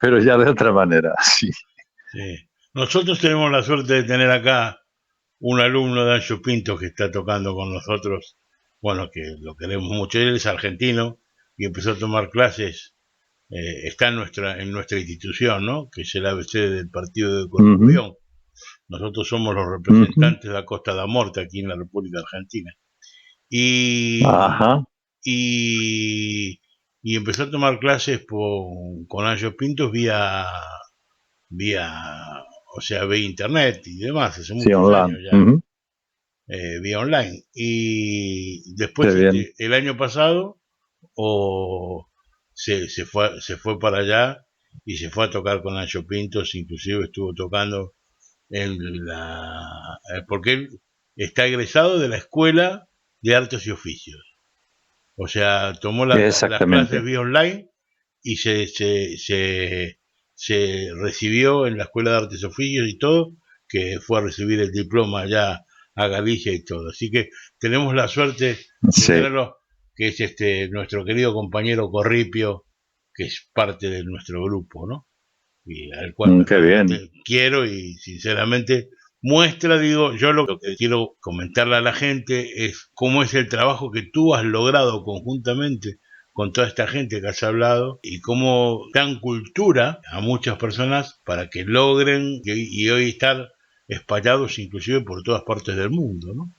pero ya de otra manera, sí. Sí. Nosotros tenemos la suerte de tener acá un alumno de Anxo Pintos que está tocando con nosotros, bueno, que lo queremos mucho. Él es argentino y empezó a tomar clases está en nuestra institución, ¿no? Que es el ABC del Partido de Constitución. Nosotros somos los representantes de la Costa da Morte aquí en la República Argentina. Y, y empezó a tomar clases con Angios Pintos vía internet y demás, hace muchos años ya, vía online. Y después el año pasado se fue para allá y se fue a tocar con Angios Pintos, inclusive estuvo tocando porque él está egresado de la Escuela de Artes y Oficios. O sea, tomó las clases vía online y se recibió en la Escuela de Artes y Oficios y todo, que fue a recibir el diploma allá a Galicia y todo. Así que tenemos la suerte de tenerlo, que es nuestro querido compañero Corripio, que es parte de nuestro grupo, ¿no? Y al cual quiero y sinceramente muestra, yo lo que quiero comentarle a la gente es cómo es el trabajo que tú has logrado conjuntamente con toda esta gente que has hablado y cómo dan cultura a muchas personas para que logren y hoy estar espallados inclusive por todas partes del mundo, ¿no?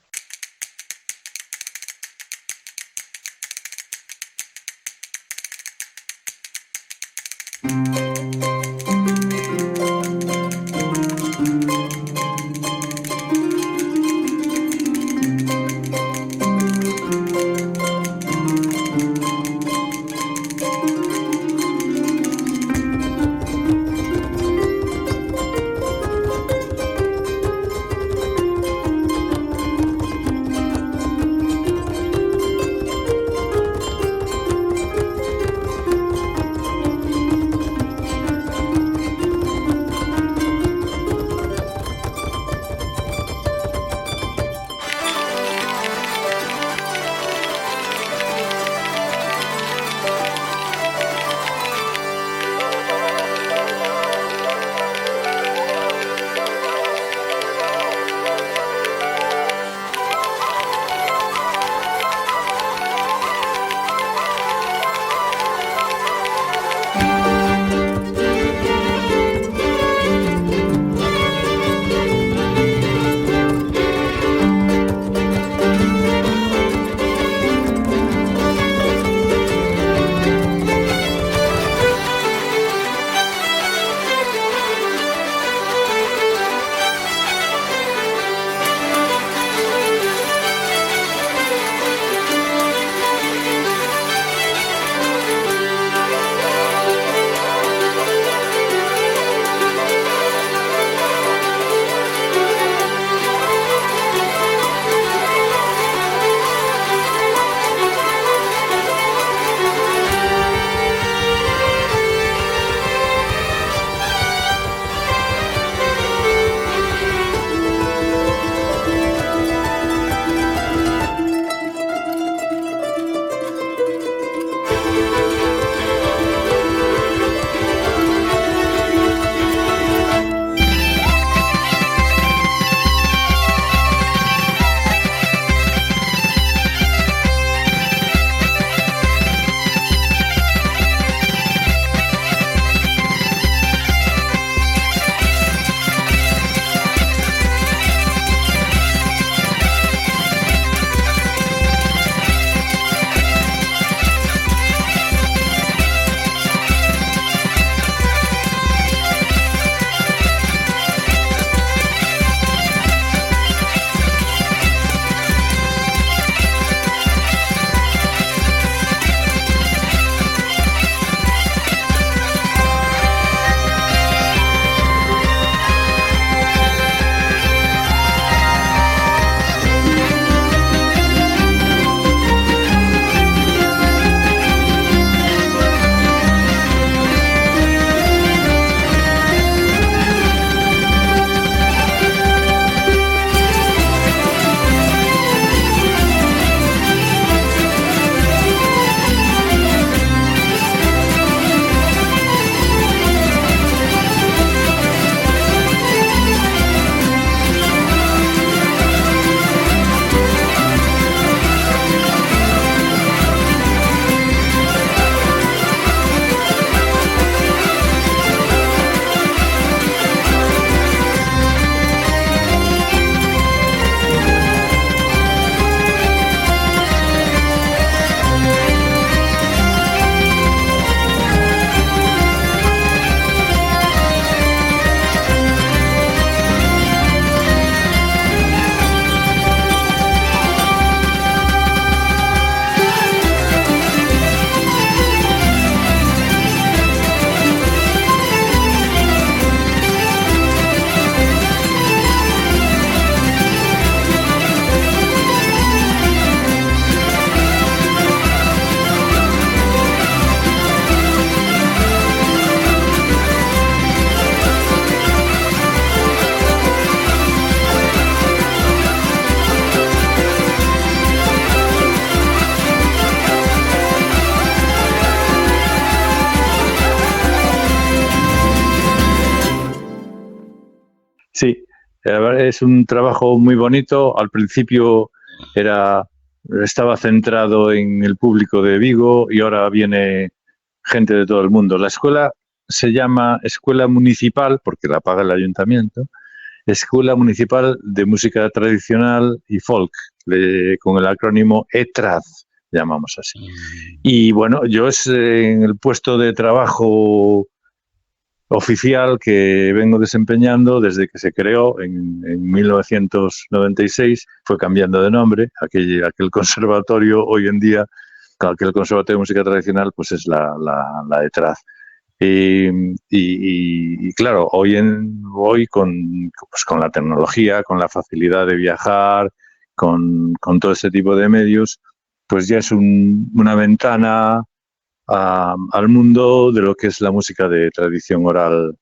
Sí, la verdad es un trabajo muy bonito. Al principio estaba centrado en el público de Vigo y ahora viene gente de todo el mundo. La escuela se llama Escuela Municipal, porque la paga el ayuntamiento, Escuela Municipal de Música Tradicional y Folk, con el acrónimo ETRAD, llamamos así. Y bueno, yo es en el puesto de trabajo oficial que vengo desempeñando desde que se creó en 1996, fue cambiando de nombre, aquel conservatorio hoy en día, aquel conservatorio de música tradicional, pues es la ETRAD. Y claro, hoy con la tecnología, con la facilidad de viajar, con todo ese tipo de medios, pues ya es una ventana al mundo de lo que es la música de tradición oral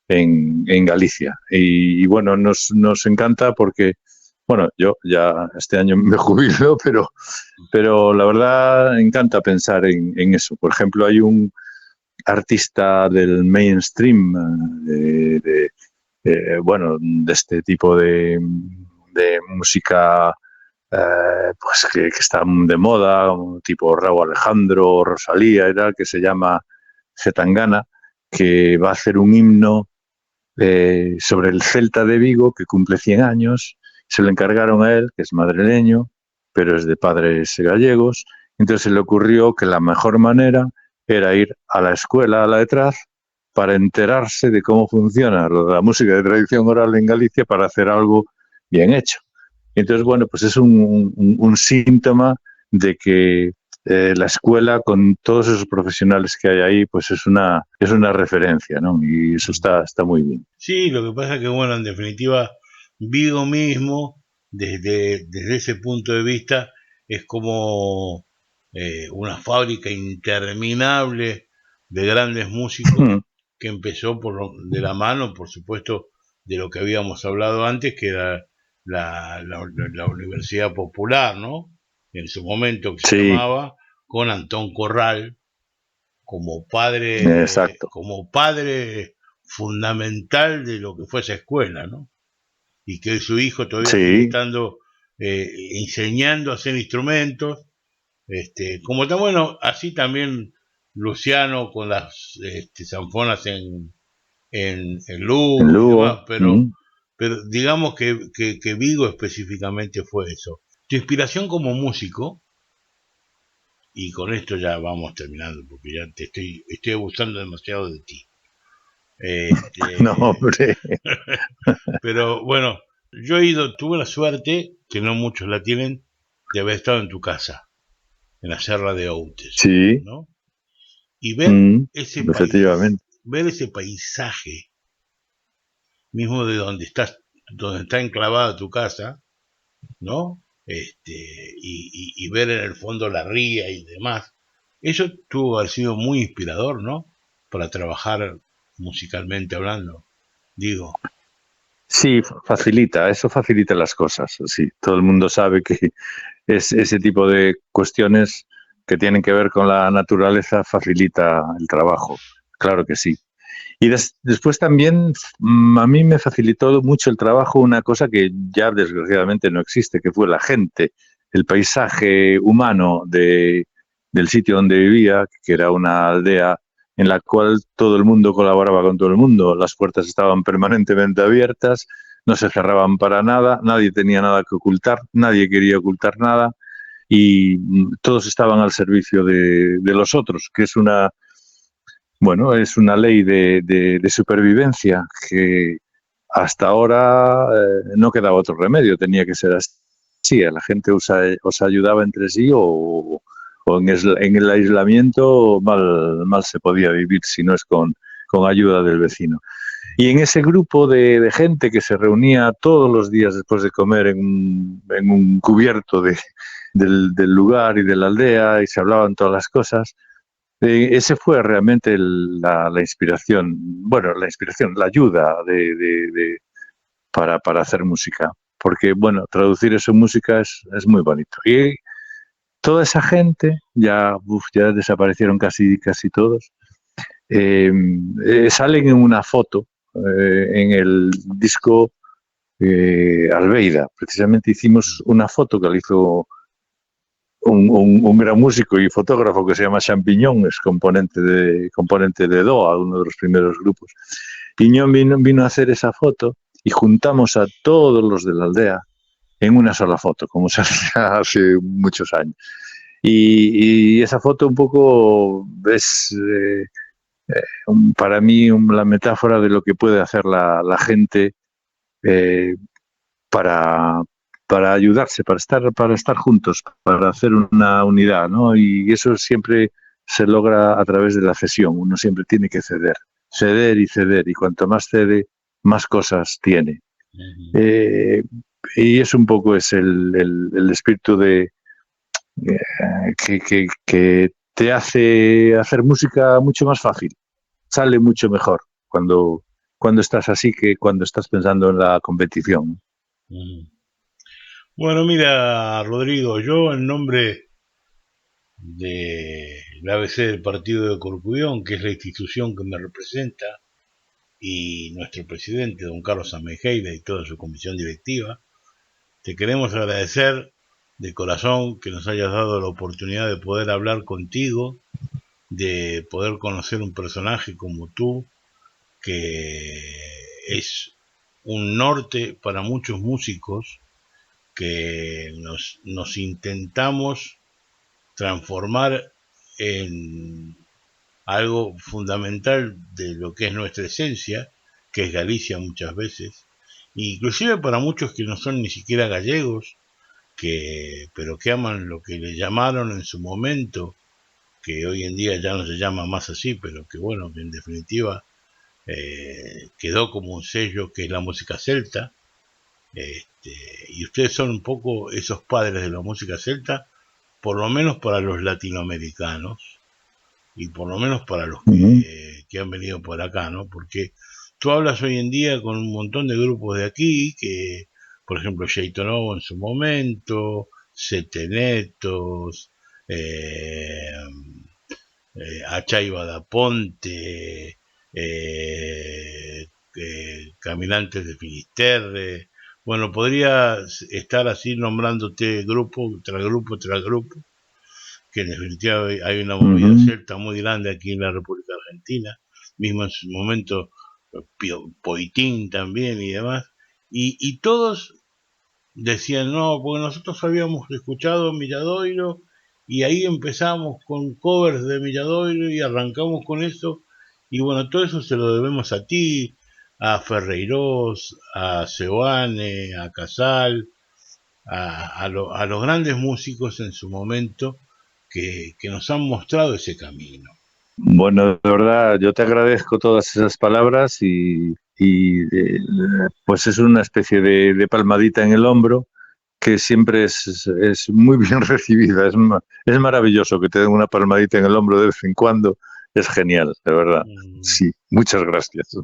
en Galicia. Y bueno, nos encanta porque, bueno, yo ya este año me jubilo, pero la verdad encanta pensar en eso. Por ejemplo, hay un artista del mainstream, bueno, de este tipo de música pues que está de moda, tipo Rauw Alejandro, Rosalía y tal, que se llama Zetangana, que va a hacer un himno sobre el Celta de Vigo, que cumple 100 años. Se lo encargaron a él, que es madrileño, pero es de padres gallegos. Entonces se le ocurrió que la mejor manera era ir a la escuela, a la ETRAD, para enterarse de cómo funciona la música de tradición oral en Galicia para hacer algo bien hecho. Entonces, bueno, pues es un síntoma de que la escuela, con todos esos profesionales que hay ahí, pues es una referencia, ¿no? Y eso está muy bien. Sí, lo que pasa es que, bueno, en definitiva, Vigo mismo, desde ese punto de vista, es como una fábrica interminable de grandes músicos que empezó de la mano, por supuesto, de lo que habíamos hablado antes, que era la Universidad Popular, ¿no? En su momento que se llamaba, con Antón Corral como padre, exacto, como padre fundamental de lo que fue esa escuela, ¿no? Y que su hijo todavía sigue estando enseñando a hacer instrumentos, como tan bueno, así también Luciano con las zanfonas en Lugo y demás, pero digamos que Vigo específicamente fue eso. Tu inspiración como músico, y con esto ya vamos terminando, porque ya estoy abusando demasiado de ti. No, hombre. Pero bueno, tuve la suerte, que no muchos la tienen, de haber estado en tu casa, en la Serra de Outes, sí, ¿no? Y ver efectivamente. ver ese paisaje mismo de donde está enclavada tu casa, ¿no? Y ver en el fondo la ría y demás, eso tuvo que haber sido muy inspirador, ¿no? Para trabajar musicalmente hablando, digo. Sí, eso facilita las cosas, sí. Todo el mundo sabe que ese tipo de cuestiones que tienen que ver con la naturaleza facilita el trabajo, claro que sí. Y después también a mí me facilitó mucho el trabajo una cosa que ya desgraciadamente no existe, que fue la gente, el paisaje humano del sitio donde vivía, que era una aldea en la cual todo el mundo colaboraba con todo el mundo. Las puertas estaban permanentemente abiertas, no se cerraban para nada, nadie tenía nada que ocultar, nadie quería ocultar nada y todos estaban al servicio de los otros, que es una ley de supervivencia que hasta ahora no quedaba otro remedio, tenía que ser así. La gente os ayudaba entre sí o en el aislamiento mal se podía vivir si no es con ayuda del vecino. Y en ese grupo de gente que se reunía todos los días después de comer en un cubierto del lugar y de la aldea y se hablaban todas las cosas, ese fue realmente la inspiración, la ayuda para hacer música. Porque, bueno, traducir eso en música es muy bonito. Y toda esa gente, ya desaparecieron casi todos, salen en una foto en el disco Albeida. Precisamente hicimos una foto que le hizo un gran músico y fotógrafo que se llama Champiñón, es componente de DOA, uno de los primeros grupos. Piñón vino a hacer esa foto y juntamos a todos los de la aldea en una sola foto, como se hacía hace muchos años. Y esa foto un poco es para mí la metáfora de lo que puede hacer la gente para ayudarse, para estar juntos, para hacer una unidad, ¿no? Y eso siempre se logra a través de la cesión. Uno siempre tiene que ceder y ceder, y cuanto más cede, más cosas tiene. Y es un poco el espíritu de que te hace hacer música mucho más fácil. Sale mucho mejor cuando estás así que cuando estás pensando en la competición. Bueno, mira, Rodrigo, yo en nombre del ABC del Partido de Corcubión, que es la institución que me representa, y nuestro presidente, don Carlos Amejeira, y toda su comisión directiva, te queremos agradecer de corazón que nos hayas dado la oportunidad de poder hablar contigo, de poder conocer un personaje como tú, que es un norte para muchos músicos, que nos intentamos transformar en algo fundamental de lo que es nuestra esencia, que es Galicia muchas veces, inclusive para muchos que no son ni siquiera gallegos, pero que aman lo que le llamaron en su momento, que hoy en día ya no se llama más así, pero que bueno, que en definitiva quedó como un sello, que es la música celta. Y ustedes son un poco esos padres de la música celta, por lo menos para los latinoamericanos y por lo menos para los que han venido por acá, ¿no? Porque tú hablas hoy en día con un montón de grupos de aquí, que por ejemplo Sheitonovo en su momento, Setenetos, Achaiba da Ponte, Caminantes de Finisterre. Bueno, podría estar así nombrándote grupo tras grupo tras grupo, que en definitiva hay una movida celta muy grande aquí en la República Argentina, mismo en su momento Poitín también y demás, y todos decían no, porque nosotros habíamos escuchado Milladoiro y ahí empezamos con covers de Milladoiro y arrancamos con eso, y bueno, todo eso se lo debemos a ti, a Ferreiros, a Seoane, a Casal, a los grandes músicos en su momento que nos han mostrado ese camino. Bueno, de verdad, yo te agradezco todas esas palabras y pues es una especie de palmadita en el hombro que siempre es muy bien recibida. Es maravilloso que te den una palmadita en el hombro de vez en cuando. Es genial, de verdad. Sí, muchas gracias.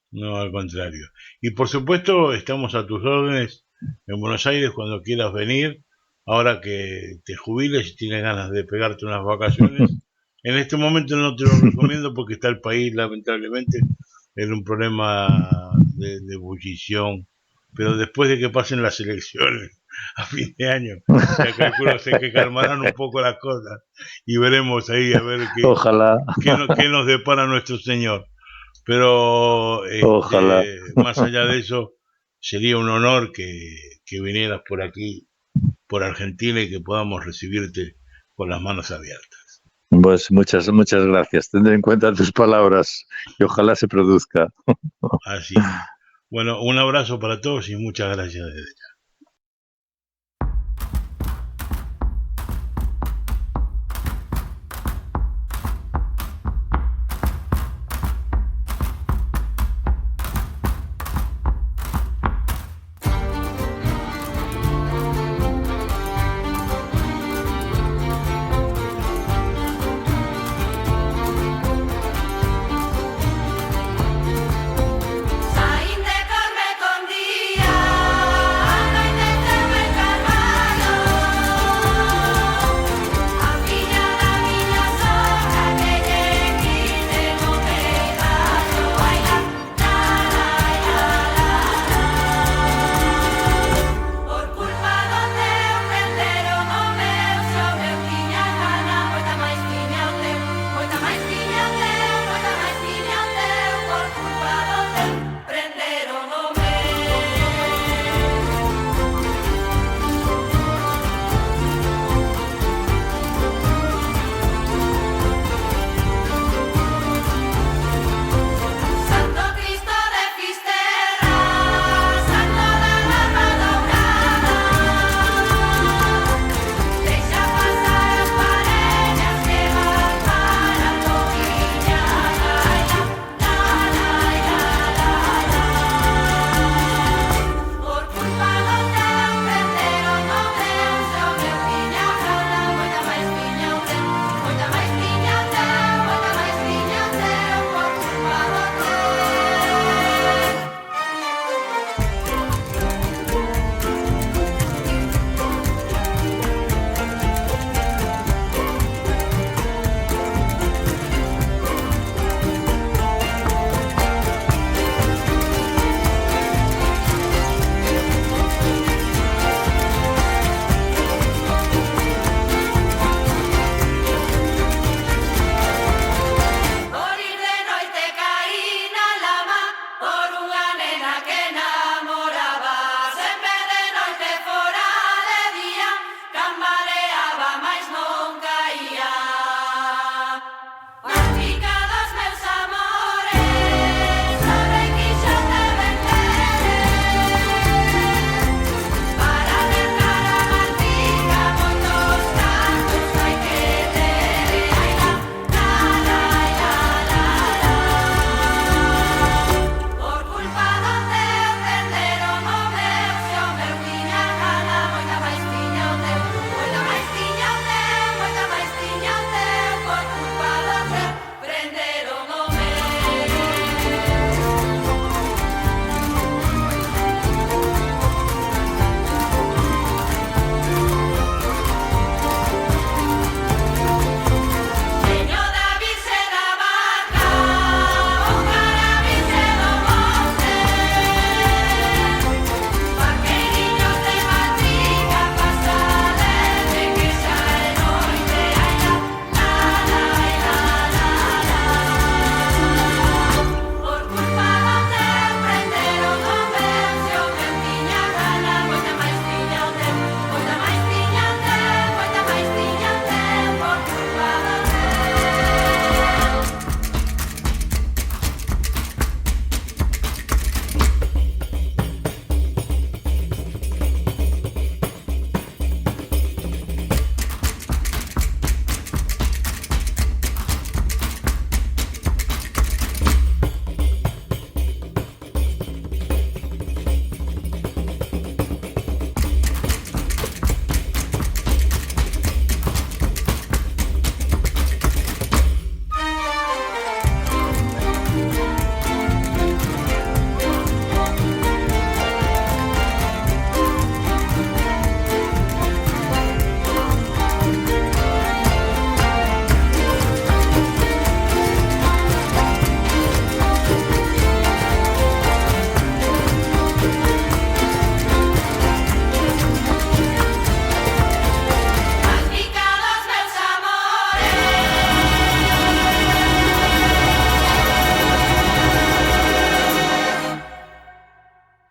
No, al contrario. Y por supuesto, estamos a tus órdenes en Buenos Aires cuando quieras venir. Ahora que te jubiles y tienes ganas de pegarte unas vacaciones. En este momento no te lo recomiendo porque está el país, lamentablemente, en un problema de ebullición. Pero después de que pasen las elecciones a fin de año, ya calculo que calmarán un poco las cosas y veremos ahí a ver Ojalá. qué nos depara nuestro Señor. Pero Ojalá. Más allá de eso, sería un honor que vinieras por aquí, por Argentina, y que podamos recibirte con las manos abiertas. Pues muchas gracias. Tendré en cuenta tus palabras y ojalá se produzca. Así. Bueno, un abrazo para todos y muchas gracias desde ya. Saín de Corme con día.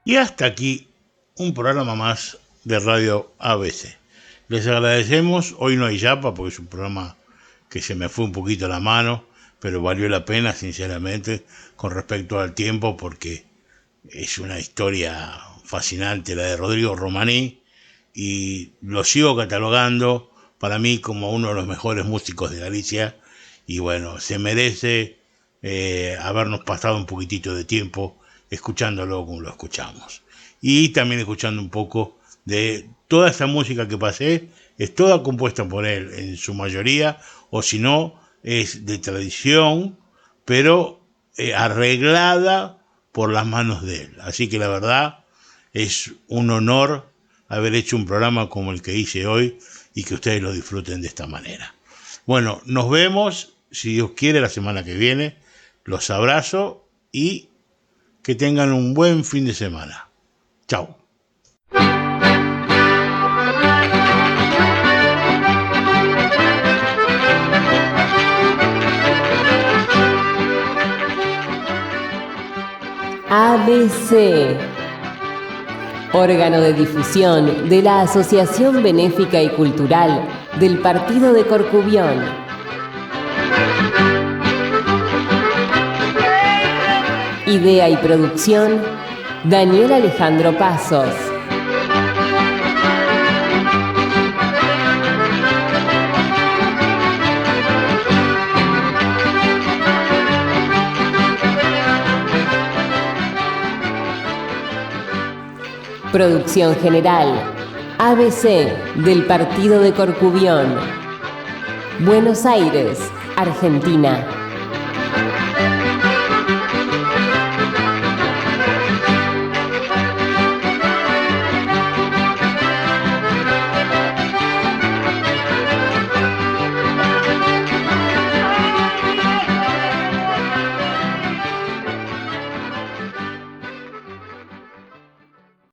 Y hasta aquí un programa más de Radio ABC. Les agradecemos, hoy no hay yapa porque es un programa que se me fue un poquito la mano, pero valió la pena sinceramente con respecto al tiempo porque es una historia fascinante la de Rodrigo Romaní y lo sigo catalogando para mí como uno de los mejores músicos de Galicia y bueno, se merece habernos pasado un poquitito de tiempo escuchándolo como lo escuchamos y también escuchando un poco de toda esa música que pasé, es toda compuesta por él en su mayoría o si no es de tradición pero arreglada por las manos de él, así que la verdad es un honor haber hecho un programa como el que hice hoy y que ustedes lo disfruten de esta manera. Bueno, nos vemos, si Dios quiere, la semana que viene. Los abrazo y que tengan un buen fin de semana. Chao. ABC, órgano de difusión de la Asociación Benéfica y Cultural del Partido de Corcubión. Idea y producción, Daniel Alejandro Pasos. Producción general, ABC del Partido de Corcubión. Buenos Aires, Argentina.